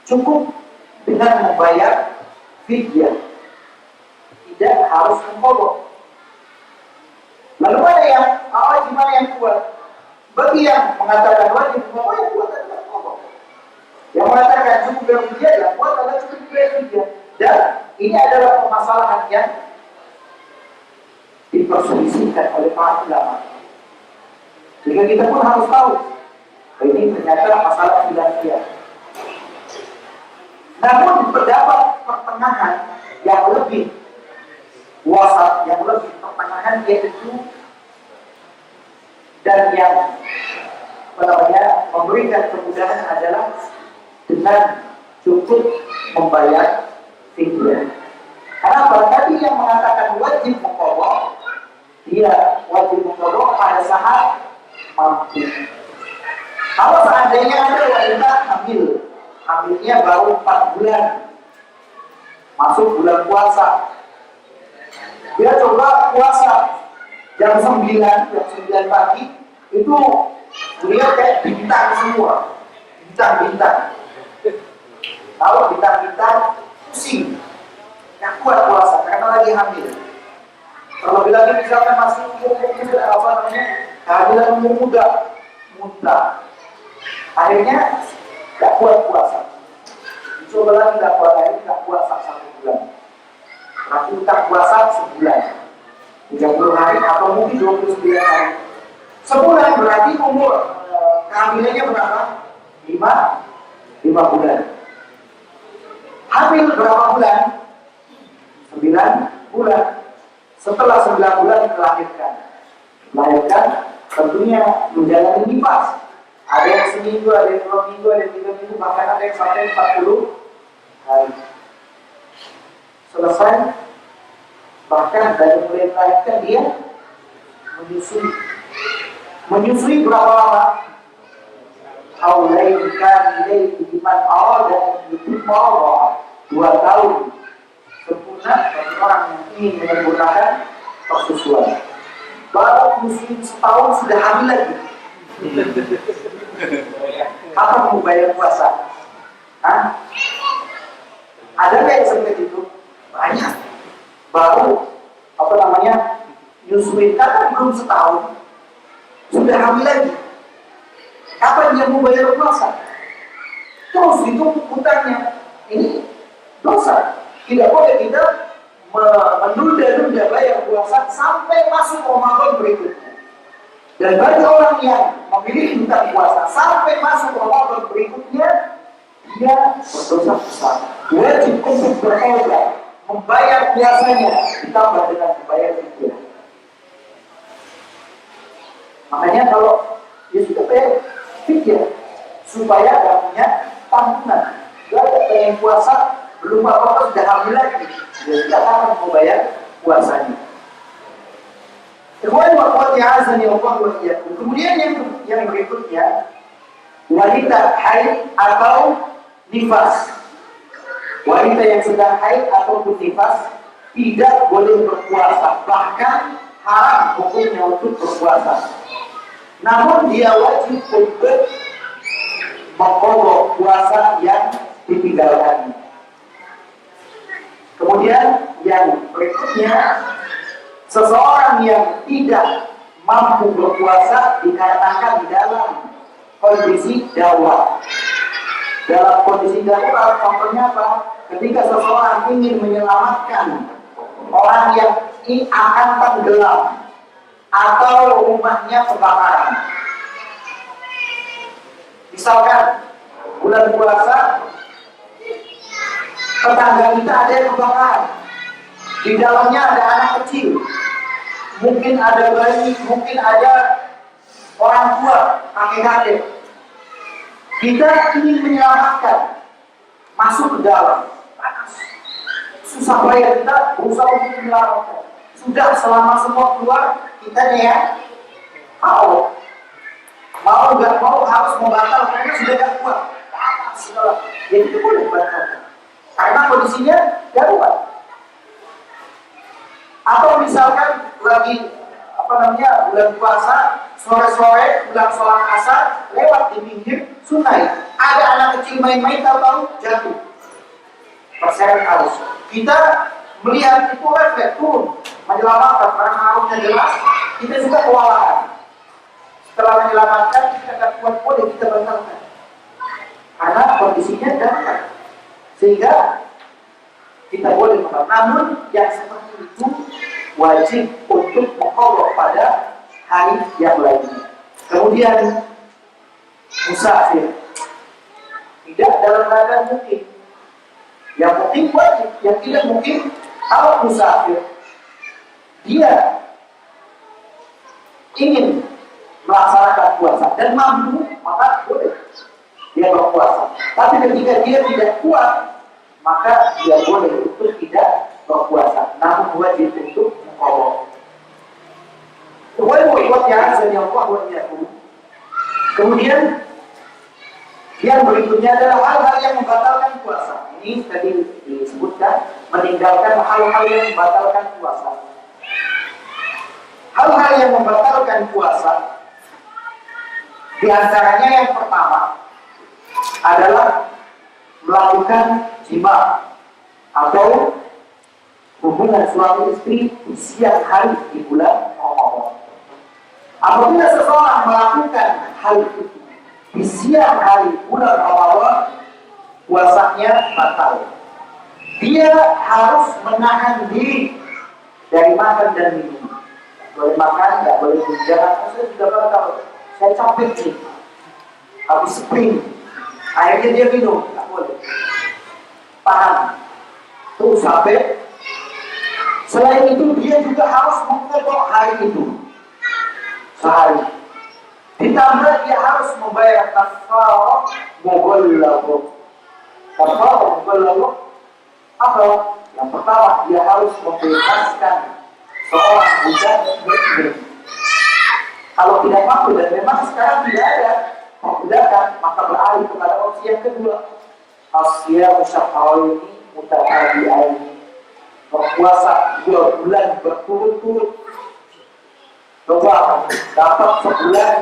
cukup dengan membayar fidyah, tidak harus mengqadha. Lalu mana yang awal, gimana yang kuat? Bagi yang mengatakan wajib mengqadha, yang kuat adalah mengqadha. Yang mengatakan cukup dengan fidyah, yang kuat adalah cukup dengan fidyah. Dan ini adalah permasalahan yang diperselisihkan oleh para ulama. Sehingga kita pun harus tahu ini ternyata masalah fidyah. Namun pendapat pertengahan yang lebih wasat, yang lebih pertengahan yaitu dan yang memberikan kemudahan adalah dengan cukup membayar fidyah. Karena tadi yang mengatakan wajib mengqadha, dia wajib mengqadha pada saat mampu. Kalau seandainya ada wanita hamilnya baru 4 bulan, masuk bulan puasa, dia coba puasa jam 9 pagi, itu beliau kayak bintang semua, bintang-bintang. Kalau bintang-bintang pusing, nggak kuat puasa karena lagi hamil. Kalau lagi misalkan masih kehamilan umur muda, akhirnya nggak kuat puasa. Dicoba lagi nggak kuat, akhirnya nggak puasa 1 bulan. Nanti kita puasa sebulan, 30 hari atau mungkin 29 hari. Sebulan berarti umur kehamilannya berapa? 5 bulan. Hamil berapa bulan? 9 bulan. Setelah 9 bulan melahirkan, tentunya menjalani nifas. Ada yang seminggu, ada yang 2 minggu, ada yang 3 minggu, bahkan ada yang sampai 40 hari. Selesai, bahkan dari mulai melahirkan dia menyusui berapa lama? Haulain kamilain liman arada yutimma 2 tahun sempurna bagi orang yang ingin menyempurnakan persusuan. Baru muslim setahun sudah hamil lagi. Apa mau bayar puasa? Ada nggak yang seperti itu? Banyak. Baru nyusuin karena belum setahun sudah hamil lagi. Kapan dia mau bayar puasa? Terus itu hutangnya. Ini dosa. Tidak boleh kita menunda-nunda bayar puasa sampai masuk Ramadan berikutnya. Dan bagi orang yang memilih hutang puasa sampai masuk Ramadan berikutnya, dia berdosa besar. Wajib untuk bertobat, membayar puasanya ditambah dengan membayar fidyah. Makanya kalau dia sudah bayar fidyah supaya tidak punya tanggungan. Dia ada pengen puasa belum apa-apa sudah hamil lagi, dia tidak akan membayar puasanya. Kemudian yang berikutnya, wanita haid atau nifas. Wanita yang sedang haid ataupun nifas tidak boleh berpuasa, bahkan haram hukumnya untuk berpuasa. Namun dia wajib untuk mengqadha puasa yang ditinggalkan. Kemudian yang berikutnya, seseorang yang tidak mampu berpuasa dikatakan di dalam kondisi darurat. Dalam kondisi darurat, contohnya apa? Ketika seseorang ingin menyelamatkan orang yang akan tenggelam atau rumahnya kebakaran. Misalkan bulan puasa, tetangga kita ada yang kebakaran, di dalamnya ada anak kecil, mungkin ada bayi, mungkin ada orang tua, kakek-kakek. Kita ingin menyelamatkan, masuk ke dalam, panas, susah payah kita berusaha untuk menyelamatkan. Sudah selama semua keluar, kita mau nggak mau harus membatalkan karena sudah tidak kuat, panas segala. Jadi itu boleh batalkan karena kondisinya darurat. Atau misalkan lagi bulan puasa, sore-sore bulan sholat asar, lewat di pinggir sungai, ada anak kecil main-main, tahu-tahu jatuh terseret arus. Kita melihat itu refleks turun menyelamatkan karena arusnya jelas, kita juga kewalahan. Setelah menyelamatkan, kita akan kuat, boleh kita batalkan karena kondisinya darurat, sehingga kita boleh membatalkan. Namun yang seperti itu wajib untuk mengqadha pada hari yang lainnya. Kemudian musafir tidak dalam keadaan mungkin. Yang mungkin wajib, yang tidak mungkin. Kalau musafir dia ingin melaksanakan puasa dan mampu, maka boleh dia berpuasa. Tapi ketika dia tidak kuat, maka dia boleh untuk tidak berpuasa, namun wajib untuk mengqadha. Kemudian yang berikutnya adalah hal-hal yang membatalkan puasa. Ini tadi disebutkan meninggalkan hal-hal yang membatalkan puasa. Hal-hal yang membatalkan puasa, di antaranya yang pertama adalah melakukan jima atau hubungan suami istri di siang hari di bulan Ramadan. Apabila seseorang melakukan hal itu di siang hari bulan Ramadan, puasanya batal. Dia harus menahan diri dari makan dan minum. Boleh makan, tidak boleh minum. Jangan, saya sudah batal, saya capek nih, habis spring, akhirnya dia minum, tidak boleh. Tahan, terus sampai. Selain itu dia juga harus mengqadha hari itu sehari. Ditambah dia harus membayar kafarah mughalladhah. Kafarah mughalladhah apa? Yang pertama dia harus membebaskan seorang budak muslim. Kalau tidak mampu dan memang sekarang tidak ada perbudakan, maka beralih kepada opsi yang kedua. Asyamu syahraini mutatabi'aini, berpuasa 2 bulan berturut-turut. Coba dapat sebulan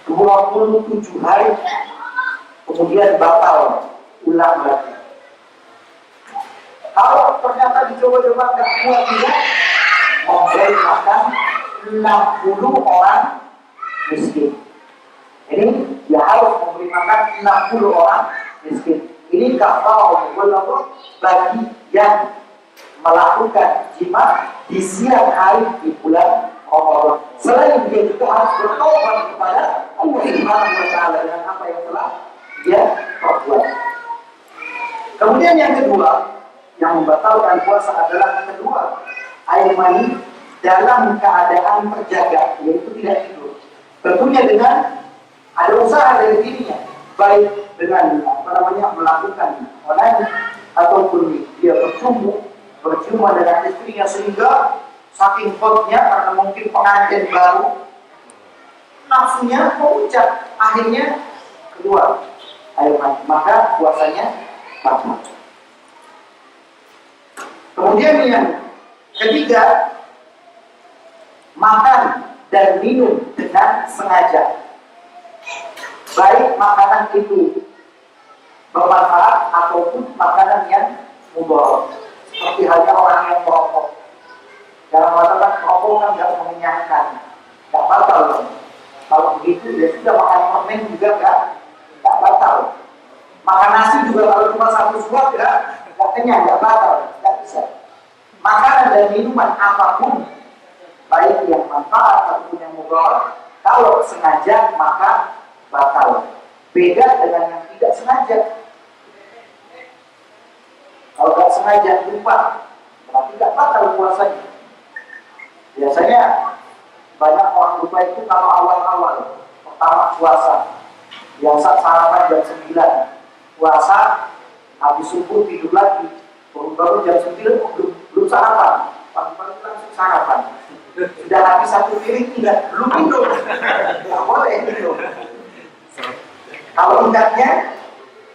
27 hari, kemudian batal, ulang lagi. Kalau ternyata dicoba-coba nggak kuat juga, memberi makan 60 orang miskin. Ini dia harus memberi makan 60 orang miskin. Ini kafarah mughalladhah bagi yang melakukan jima di siang hari di bulan Ramadan. Selain dia juga harus bertobat kepada Allah Subhanahu wa taala dengan apa yang telah dia perbuat. Kemudian yang kedua yang membatalkan puasa adalah air mani dalam keadaan terjaga, yaitu tidak tidur. Tentunya dengan ada usaha dari dirinya, baik dengan melakukan onani ataupun dia berjumpa dengan istrinya sehingga saking hotnya karena mungkin pengantin baru, nafsunya memuncak, akhirnya keluar air mani, maka puasanya batal. Kemudian yang ketiga, makan dan minum dengan sengaja, baik makanan itu bermanfaat ataupun makanan yang mudarat. Seperti halnya orang yang merokok. Dalam mengatakan merokok kan tidak mengenyangkan, tidak batal. Kalau begitu dia sudah makan permen juga tidak batal. Makan nasi juga kalau cuma 1 suap tidak kenyang, tidak batal, tidak bisa. Makanan dan minuman apapun, baik yang manfaat ataupun yang mudarat, kalau sengaja maka batal. Beda dengan yang tidak sengaja. Kalau tidak sengaja lupa, berarti tidak batal puasanya. Biasanya banyak orang lupa itu kalau awal-awal pertama puasa, biasa sarapan jam 9, puasa habis subuh tidur lagi, baru jam 9 belum sarapan, pagi-pagi langsung sarapan. Sudah habis 1 piring belum minum, tidak boleh minum. Kalau hendaknya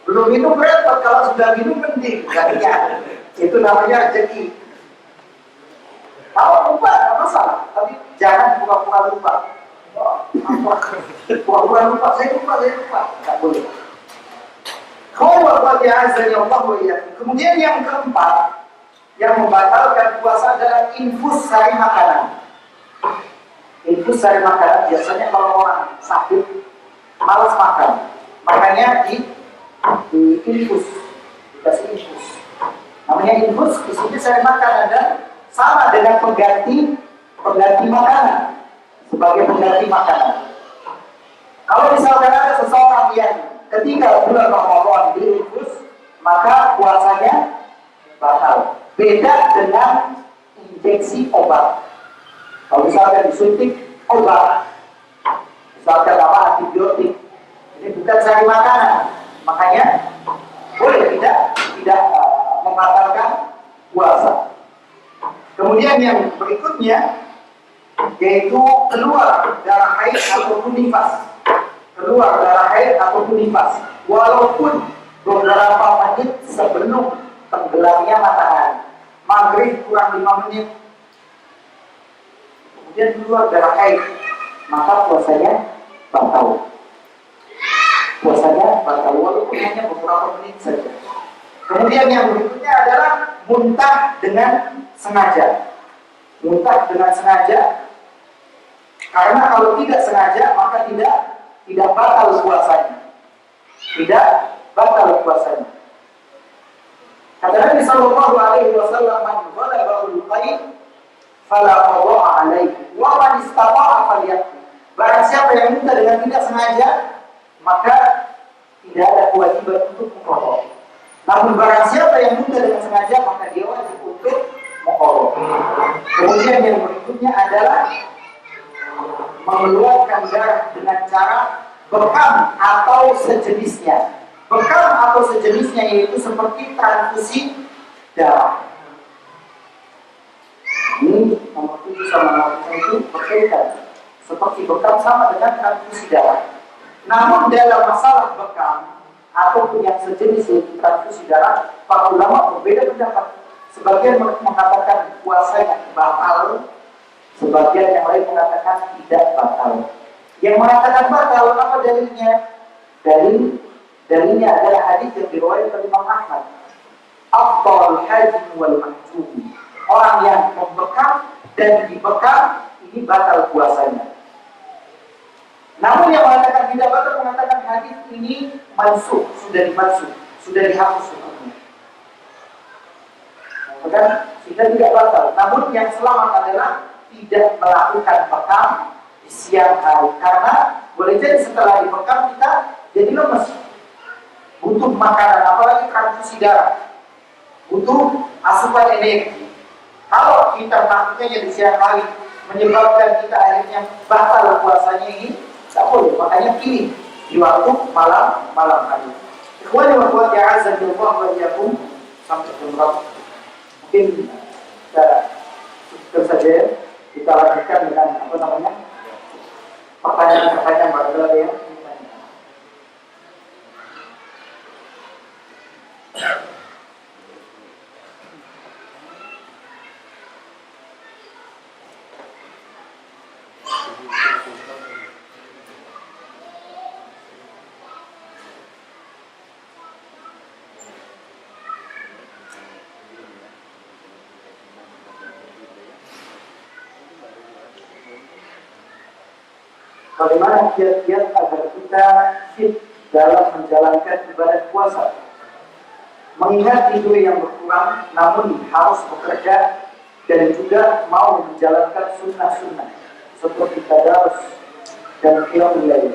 belum minum repot, kalau sudah minum mending, gantian. Itu namanya rezeki. Kalau lupa tidak masalah, tapi jangan pura-pura lupa. Pura-pura lupa, saya lupa, tidak boleh. Kemudian yang keempat, yang membatalkan puasa adalah infus sari makanan. Infus sari makanan biasanya kalau orang sakit malas makan, makanya di infus, dikasih infus. Namanya infus, isinya sari makanan dan sama dengan pengganti makanan, sebagai pengganti makanan. Kalau misalkan ada seseorang yang ketika bulan Ramadan diinfus, maka puasanya batal. Beda dengan injeksi obat. Kalau misalkan disuntik obat, misalkan apa antibiotik. Ini bukan cari makanan, makanya boleh tidak membatalkan puasa. Kemudian yang berikutnya yaitu keluar darah haid ataupun nifas. Keluar darah haid ataupun nifas, walaupun beberapa menit sebelum tenggelamnya matahari, maghrib kurang 5 menit, kemudian keluar darah haid, maka puasanya batal. Puasanya batal walaupun hanya beberapa menit saja. Kemudian yang berikutnya adalah muntah dengan sengaja. Muntah dengan sengaja, karena kalau tidak sengaja maka tidak batal puasanya. Tidak batal puasanya. Kata Nabi sallallahu alaihi wasallam, "Man ghalabahu al-qaid fala qada'a alaihi, wa man istata'a falyaqdi." Barang siapa yang muntah dengan tidak sengaja, maka tidak ada kewajiban untuk mengqadha. Namun barang siapa yang muntah dengan sengaja, maka dia wajib untuk mengqadha. Kemudian yang berikutnya adalah mengeluarkan darah dengan cara bekam atau sejenisnya. Bekam atau sejenisnya yaitu seperti transfusi darah. Ini nomor 7 sama nomor 9 itu berbeda. Seperti bekam sama dengan transfusi darah. Namun dalam masalah bekam ataupun yang sejenis yaitu transfusi darah, para ulama berbeda pendapat. Sebagian mengatakan puasanya batal, sebagian yang lain mengatakan tidak batal. Yang mengatakan batal apa dalilnya? Dalilnya adalah hadis yang diriwayatkan Imam Ahmad. Afdal hajim wal mahjum. Orang yang membekam dan dibekam ini batal puasanya. Namun yang mengatakan tidak batal mengatakan hadis ini mansukh, sudah dimansukh, sudah dihapus hukumnya. Maka sudah tidak batal. Namun yang selamat adalah tidak melakukan bekam di siang hari, karena boleh jadi setelah dibekam kita jadi lemes, butuh makanan, apalagi transfusi darah, butuh asupan energi. Kalau kita melakukannya di siang hari menyebabkan kita akhirnya batal puasanya ini, tak boleh. Makanya pilih di waktu malam hari. Ikhwan wa akhwat ya'azzani Allah wa iyyakum, sampai jam berapa? Mungkin kita saja kita lanjutkan dengan pertanyaan-pertanyaan barangkali ya. Bagaimana kiat-kiat agar kita fit dalam menjalankan ibadah puasa? Mengingat tidur yang berkurang, namun harus bekerja dan juga mau menjalankan sunnah-sunnah seperti tadarus dan qiyamul lail.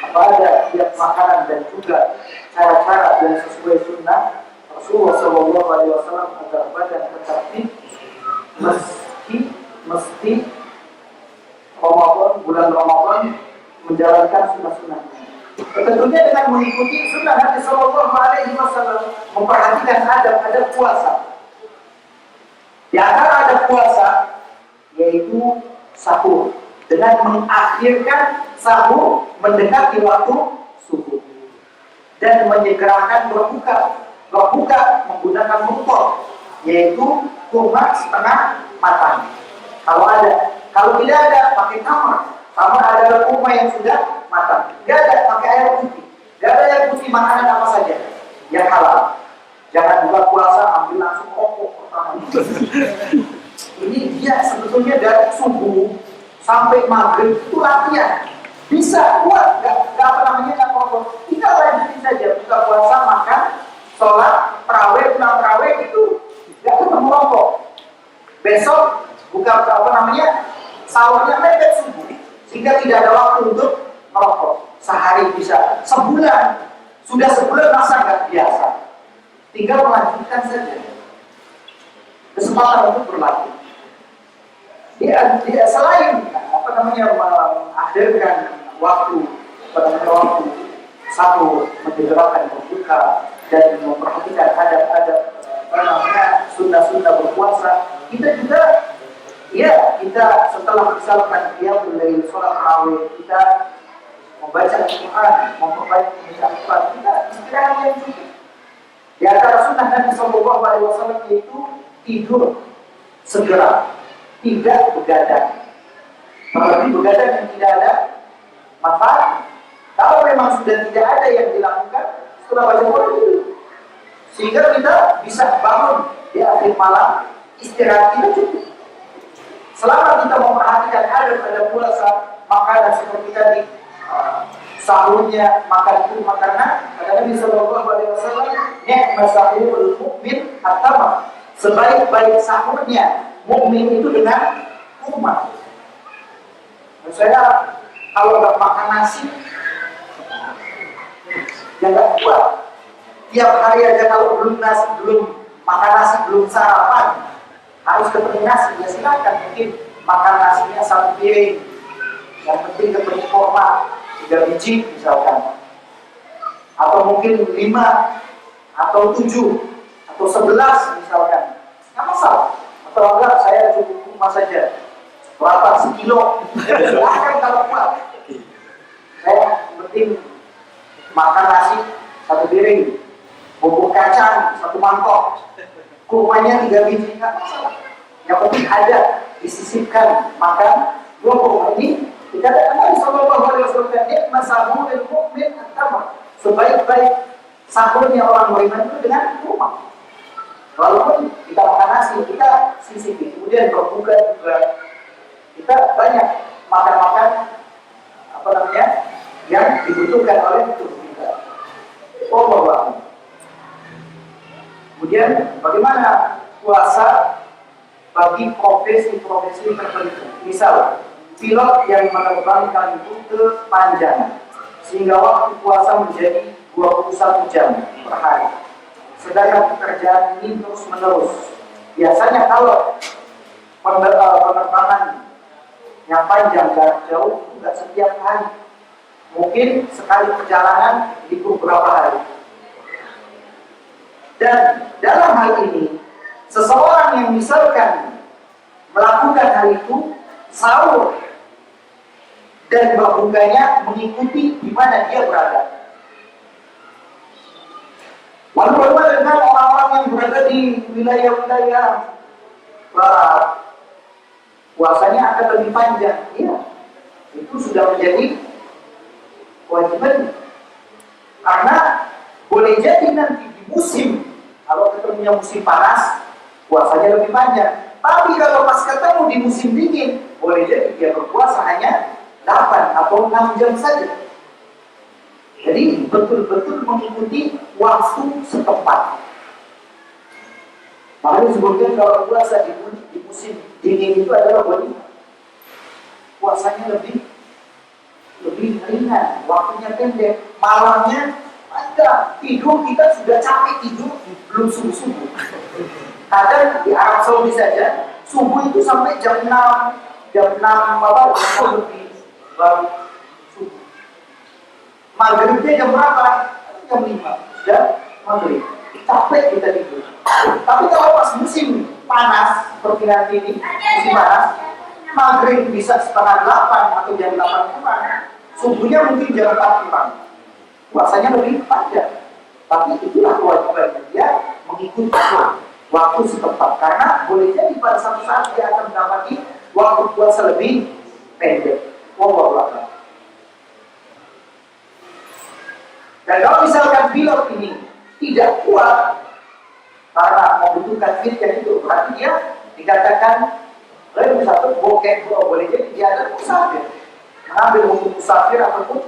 Apa ada kiat makanan dan juga cara-cara yang sesuai sunnah Rasulullah SAW agar badan tetap fit mesti bulan Ramadan menjalankan sunnah-sunnah. Tentunya dengan mengikuti sunnah Nabi Sallallahu Alaihi Wasallam, memperhatikan adab-adab puasa. Di antara adab puasa yaitu sahur, dengan mengakhirkan sahur mendekati waktu subuh dan menyegerakan berbuka menggunakan muftar, yaitu kurma setengah matang. Kalau tidak ada, pakai tamar. Tamar adalah kurma yang sudah matang. Tidak ada, pakai air putih. Tidak ada air putih, makanan apa saja yang halal. Jangan buka puasa ambil langsung rokok pertama. Ini dia sebetulnya dari subuh sampai maghrib itu latihan. Bisa kuat, nggak rokok. Kita lanjutin saja buka puasa, makan, sholat, tarawih, pulang tarawih itu nggak ketemu rokok. Besok buka sahurnya mepet subuh, sehingga tidak ada waktu untuk merokok. Sehari bisa, sebulan, sudah sebulan masa nggak biasa. Tinggal melanjutkan saja. Kesempatan untuk berlatih. Dia selain mengakhirkan waktu pada waktu satu menyegerakan berbuka dan memperhatikan adab-adab sunnah-sunnah berpuasa, kita juga ya kita setelah misalkan dia mulai sholat tarawih, kita membaca Al-Quran, memperbaiki Al-Quran, kita istirahat yang cukup. Di antara sunnah Nabi Sallallahu Alaihi Wasallam yaitu tidur segera, tidak begadang. Terlebih begadang yang tidak ada manfaat. Kalau memang sudah tidak ada yang dilakukan, setelah baca Quran itu, sehingga kita bisa bangun di akhir malam, istirahat kita cukup. Selama kita memperhatikan ada puasa, makanan seperti tadi, sahurnya, makan itu makanan, kata Nabi Sallallahu Alaihi Wasallam, ni'ma sahurul mukmin at-tamar. Sebaik-baik sahurnya mukmin itu dengan kurma. Saya kalau nggak makan nasi, ya nggak kuat. Tiap hari aja kalau belum makan nasi, belum sarapan, harus ketemu nasi. Ya silakan, mungkin makan nasinya 1 piring. Yang penting ketemu kurma 3 biji misalkan, atau mungkin 5 atau 7 atau 11 misalkan, nggak masalah. Atau enggak, saya cukup kurma saja, berapa sekilo, silahkan kalau kuat. Saya penting makan nasi 1 piring, bubur kacang 1 mangkok, kurmanya 3 biji, nggak masalah. Yang penting ada disisipkan makan 2 kurma ini. Dikatakan Nabi Sallallahu Alaihi Wasallam, nikmat sahurul mukmin at-tamar. Sebaik-baik sahurnya orang beriman itu dengan kurma. Walaupun kita makan nasi, kita sisipi. Kemudian berbuka juga, kita banyak makan-makan yang dibutuhkan oleh tubuh kita. Allah. Kemudian bagaimana puasa bagi profesi-profesi tertentu? Misal pilot yang menerbangkan rute panjang sehingga waktu puasa menjadi 21 jam per hari. Sedangkan pekerjaan ini terus menerus. Biasanya kalau penerbangan yang panjang jarak jauh tidak setiap hari, mungkin sekali perjalanan di beberapa hari. Dan dalam hal ini, seseorang yang misalkan melakukan hal itu, sahur dan berbukanya mengikuti di mana dia berada. Lalu bagaimana dengan orang-orang yang berada di wilayah-wilayah barat? Puasanya akan lebih panjang. Iya, itu sudah menjadi kewajiban. Karena boleh jadi nanti di musim, kalau ketemunya musim panas, puasanya lebih panjang. Tapi kalau pas ketemu di musim dingin, boleh jadi dia berpuasa hanya 8 atau 6 jam saja. Jadi betul-betul mengikuti waktu setempat. Makanya disebutkan kalau puasa di musim dingin itu adalah puasanya lebih ringan, waktunya pendek, malamnya panjang. Tidur kita sudah capek tidur belum subuh. Kadang di Arab Saudi saja subuh itu sampai jam 6 lebih baru subuh. Maghribnya jam berapa? Jam 5 dan maghrib. Capek kita tidur. Tapi kalau pas musim panas seperti nanti ini, musim panas, maghrib bisa setengah 8 atau jam 8 kurang, subuhnya mungkin jam 4 kurang. Puasanya lebih panjang. Tapi itulah kewajibannya dia mengikuti waktu setempat, karena boleh jadi pada satu saat dia akan mendapati waktu puasa lebih pendek. Wallahu a'lam. Dan kalau misalkan pilot ini tidak kuat karena membutuhkan fitnya itu, berarti dia dikatakan lebih satu bokeh, boleh jadi dia adalah musafir, mengambil hukum musafir ataupun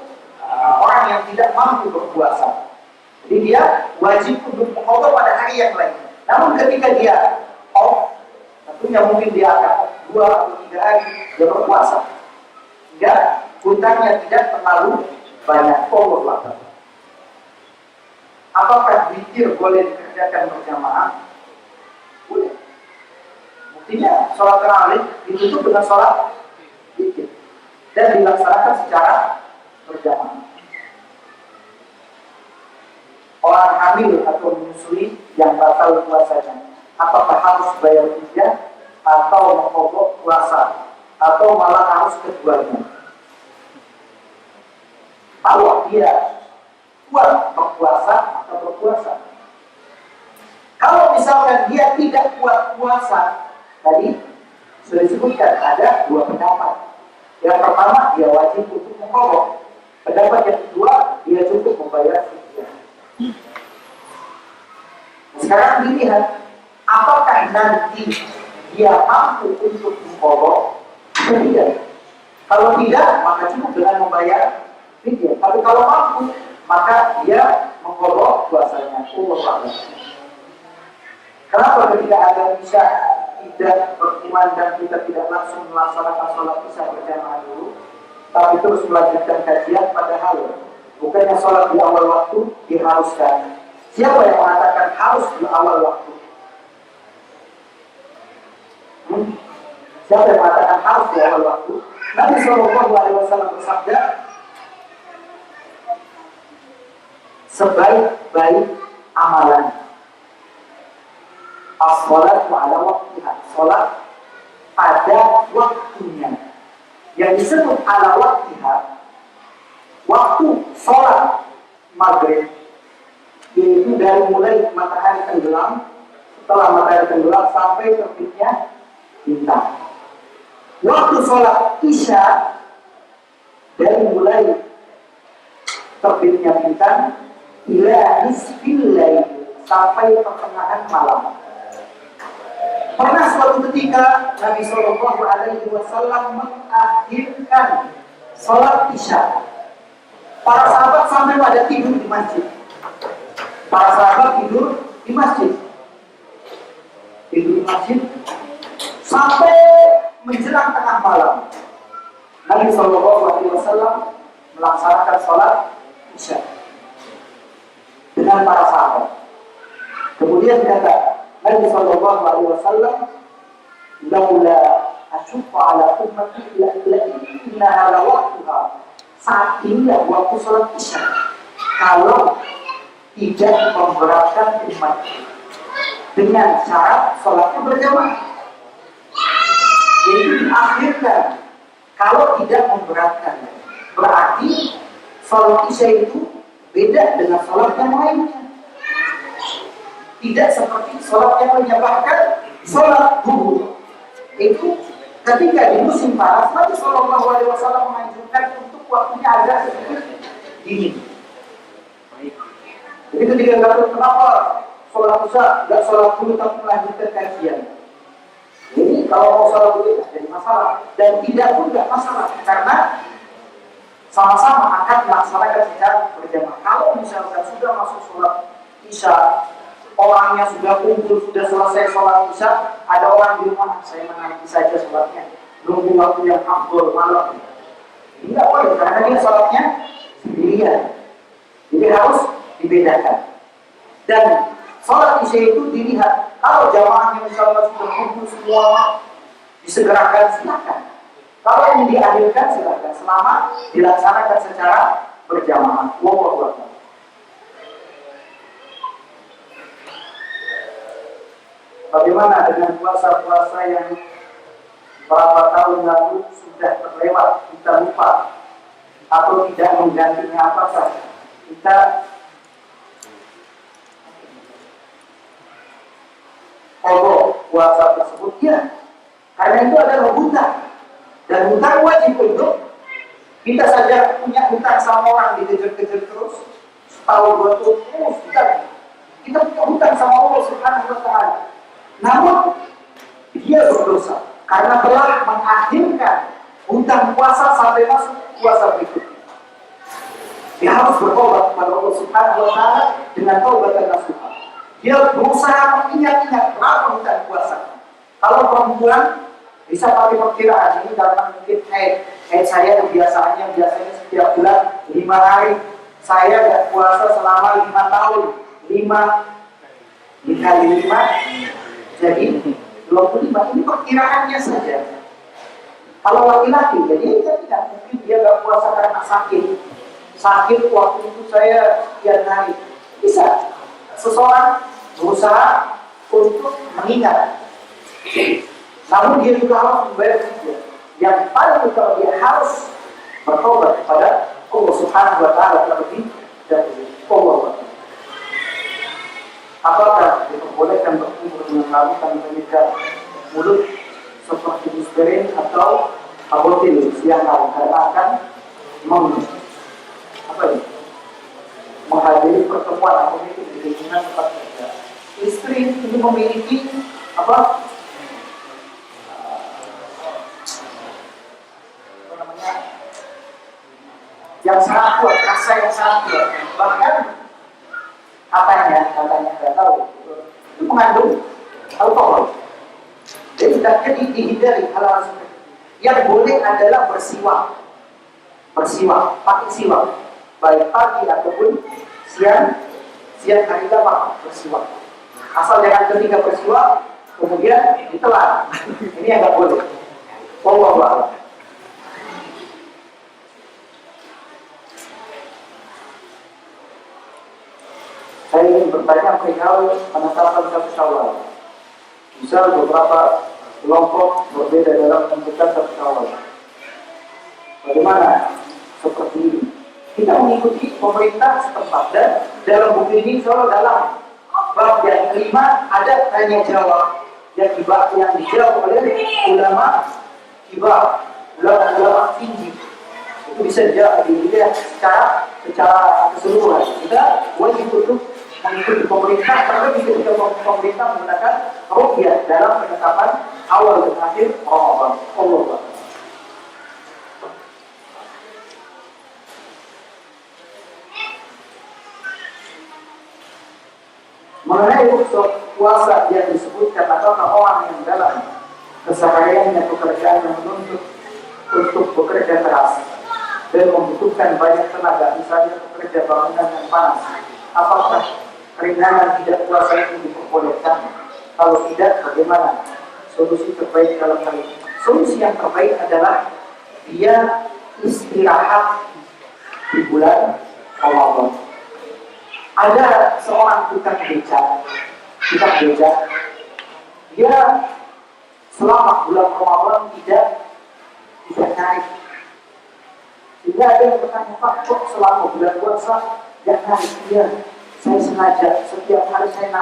orang yang tidak mampu berpuasa. Jadi dia wajib untuk mengkodok pada hari yang lain. Namun ketika dia off, tentunya mungkin dia akan 2 atau 3 hari dia berpuasa, hingga hutangnya tidak terlalu banyak. Allah. Apakah zikir boleh dikerjakan berjamaah? Boleh. Buktinya sholat tarawih ditutup dengan sholat zikir dan dilaksanakan secara berjamaah. Orang hamil atau menyusui yang batal puasanya, apakah harus bayar fidyah atau mengkodok puasa atau malah harus keduanya? Kalau dia kuat berpuasa atau berpuasa. Kalau misalkan dia tidak kuat puasa, tadi sudah disebutkan ada dua pendapat. Yang pertama, dia wajib untuk mengkodok. Pendapat yang kedua, dia cukup membayar fidyah. Sekarang dilihat, apakah nanti dia mampu untuk mengkodok atau tidak? Kalau tidak, maka cukup dengan membayar fidyah. Tapi kalau mampu, maka dia mengkodok puasanya. Kenapa ketika ada isya tidak berkumandang, kita tidak langsung melaksanakan sholat isya berjamaah dulu, tapi terus melanjutkan kajian, padahal bukannya sholat di awal waktu diharuskan? Siapa yang mengatakan harus di awal waktu? Siapa yang mengatakan harus di awal waktu? Nabi SAW bersabda, sebaik-baik amalan as-sholatu ala waktiha, sholat pada waktunya. Yang disebut ala waktiha, waktu sholat maghrib, yaitu dari mulai matahari tenggelam, setelah matahari tenggelam sampai terbitnya bintang. Waktu sholat isya, dari mulai terbitnya bintang ila nisfil lail, sampai pertengahan malam. Pernah suatu ketika Nabi SAW mengakhirkan sholat isya. Para sahabat sampai pada tidur di masjid. Para sahabat tidur di masjid. Tidur di masjid sampai menjelang tengah malam. Nabi SAW melaksanakan sholat isya dengan para sahabat. Kemudian kata Nabi SAW, "Laula asyqa ala ummati la innaha la waqtuha." Saat inilah waktu sholat isya. Kalau tidak memberatkan umat dengan syarat sholatnya berjamaah, yaitu diakhirkan. Kalau tidak memberatkan, berarti sholat isya itu beda dengan sholat yang lainnya. Tidak seperti sholat yang lainnya. Bahkan sholat zuhur itu ketika di musim panas, Nabi SAW menganjurkan untuk waktunya agak sedikit dingin. Jadi ketika kata kenapa sholat isya nggak sholat dulu tapi melanjutkan kajian. Jadi kalau mau sholat dulu jadi masalah, dan tidak pun nggak masalah karena sama-sama akan melaksanakan secara berjamaah. Kalau misalkan sudah masuk sholat isya, orangnya sudah kumpul, sudah selesai sholat isya, ada orang di rumah, saya menanti saja sholatnya, nunggu waktu yang afdol malam. Ini nggak boleh karena dia sholatnya sendirian. Jadi harus dibedakan. Dan sholat isya itu dilihat, kalau jamaahnya misalnya sudah kumpul semua, disegerakan, silakan. Kalau yang diakhirkan silakan, selama dilaksanakan secara berjamaah. Wallahu a'lam. Bagaimana dengan puasa-puasa yang berapa tahun lalu sudah terlewat, kita lupa atau tidak menggantinya apa-apa? Kita kodok puasa tersebut, ya, karena itu adalah hutang, dan hutang wajib untuk kita. Saja punya hutang sama orang, dikejar-kejar terus setahun 2 tahun terus kita punya hutang sama Allah Subhanahu wa Ta'ala. Namun dia berdosa karena telah mengakhirkan hutang puasa sampai masuk puasa berikutnya. Dia harus bertobat kepada Allah Subhanahu wa Ta'ala dengan taubat dan nasuha. Dia berusaha mengingat-ingat berapa hutang puasa. Kalau perempuan bisa pakai perkiraan ini, karena mungkin haid saya biasanya setiap bulan 5 hari. Saya tidak puasa selama 5 tahun. 5 dikali 5 jadi 25. Ini perkiraannya saja. Kalau laki-laki, jadi dia tidak mungkin dia tidak puasa karena sakit. sakit waktu itu saya sekian hari. Bisa. Seseorang berusaha untuk mengingat. Namun dia juga harus membayar fidyah. Yang paling utama dia harus bertobat kepada Allah Subhanahu wa taala terlebih dahulu. Allah. Apakah diperbolehkan berkumur dengan larutan penyegar mulut seperti Listerine atau Abortil siangan karena akan menghadiri pertemuan atau meeting di lingkungan tempat kerja. Listerine itu memiliki apa namanya yang sangat kuat, rasa yang sangat kuat. Bahkan katanya nggak tahu itu mengandung alkohol. Jadi hendaknya dihindari hal-hal seperti itu. Yang boleh adalah bersiwak, pakai siwak, baik pagi ataupun siang hari apa bersiwak. Asal jangan ketika bersiwak kemudian ditelan. Ini yang nggak boleh. Wallahu a'lam. Saya ingin bertanya perihal penetapan satu Syawal. Misal beberapa kelompok berbeda dalam menentukan satu Syawal. Bagaimana seperti ini? Kita mengikuti pemerintah setempat dan dalam buku ini soal dalam bab yang kelima ada tanya jawab yang dijawab oleh ulama kibar, ulama tinggi. Itu bisa dilihat secara keseluruhan. Kita wajib untuk mengikuti pemerintah karena ketika pemerintah menggunakan ruqyah dalam penetapan awal dan akhir Ramadan. Allah. Mengenai unsur puasa yang disebutkan atau orang yang dalam kesehariannya pekerjaan yang menuntut untuk bekerja keras dan membutuhkan banyak tenaga, misalnya bekerja bangunan yang panas, apakah keringanan tidak puasa itu diperbolehkan? Kalau tidak, bagaimana solusi terbaik dalam hal ini? Solusi yang terbaik adalah dia istirahat di bulan Ramadan. Ada seorang tukang beca, dia selama bulan Ramadan tidak naik. Sehingga ada yang bertanya, Pak, kok selama bulan puasa tidak naik? Dia, saya sengaja setiap hari saya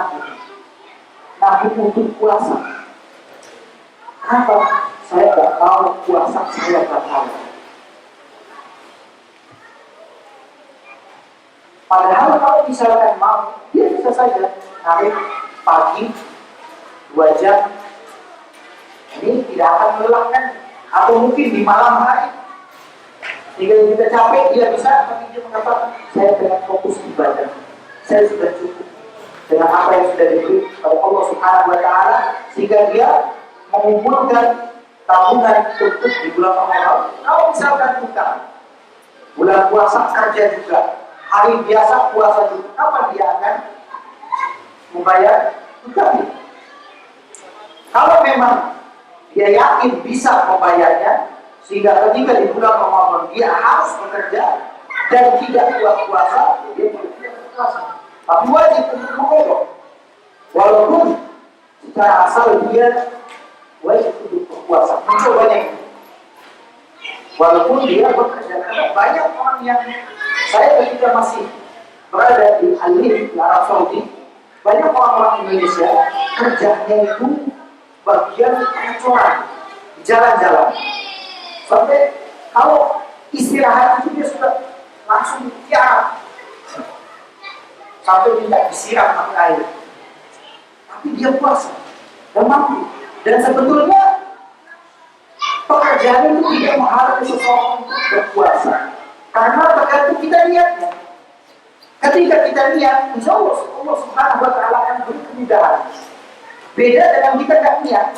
nabung untuk puasa. Kenapa? Saya tidak mau puasa saya batal. Padahal kalau misalkan mau, dia bisa saja narik pagi 2 jam. Ini tidak akan melelahkan. Atau mungkin di malam hari. Jika kita capek, dia bisa, tapi dia mengatakan, saya dengan fokus ibadah. Saya sudah cukup dengan apa yang sudah diberi oleh Allah Subhanahu wa taala, sehingga dia mengumpulkan tabungan untuk di bulan Ramadan. Kalau misalkan tukang bulan puasa kerja juga, hari biasa puasa juga, kapan dia akan membayar tukang? Kalau memang dia yakin bisa membayarnya, sehingga ketika di bulan Ramadan dia harus bekerja dan tidak puasa, dia tidak puasa. Tapi wajib untuk mengodok. Walaupun secara asal dia wajib untuk berpuasa, mencobanya itu. Walaupun dia bekerja, karena banyak orang yang saya ketika masih berada di Al-Lin, di Arab Saudi, banyak orang-orang Indonesia kerjanya itu bagian pengecoran di jalan-jalan. Sampai kalau istirahat itu dia sudah langsung tiarap, sampai tidak disiram pakai air. Tapi dia puasa dan mampu. Dan sebetulnya pekerjaan itu tidak menghargai seseorang untuk berpuasa, karena tergantung kita niatnya. Ketika kita niat, insya Allah Subhanahu wa taala akan beri kemudahan. Beda dengan kita nggak niat,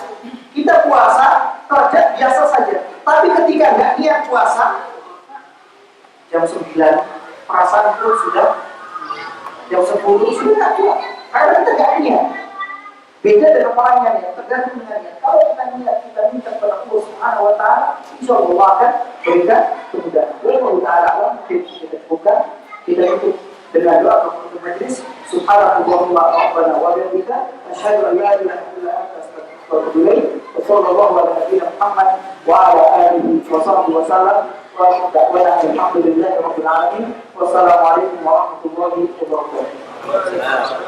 kita puasa kerja biasa saja. Tapi ketika nggak niat puasa, jam 9 perasaan itu sudah jam 10 sudah nggak kuat, karena kita nggak niat. Beda dengan orang yang niat, tergantung dengan niat. Kalau kita niat, kita minta kepada Allah Subhanahu wa Ta'ala, insya Allah akan berikan kemudahan. Wallahu ta'ala alam, kita buka, kita tutup dengan doa untuk majlis. Subhanallahumma rabbana wa bihamdika, asyhadu an la ilaha illa anta astaghfiruka wa atubu ilaik. Wa sallallahu ala nabiyyina Muhammad wa ala alihi wa sahbihi wa sallam. Wa da'wana alhamdulillahi rabbil alamin. Wassalamualaikum warahmatullahi wabarakatuh.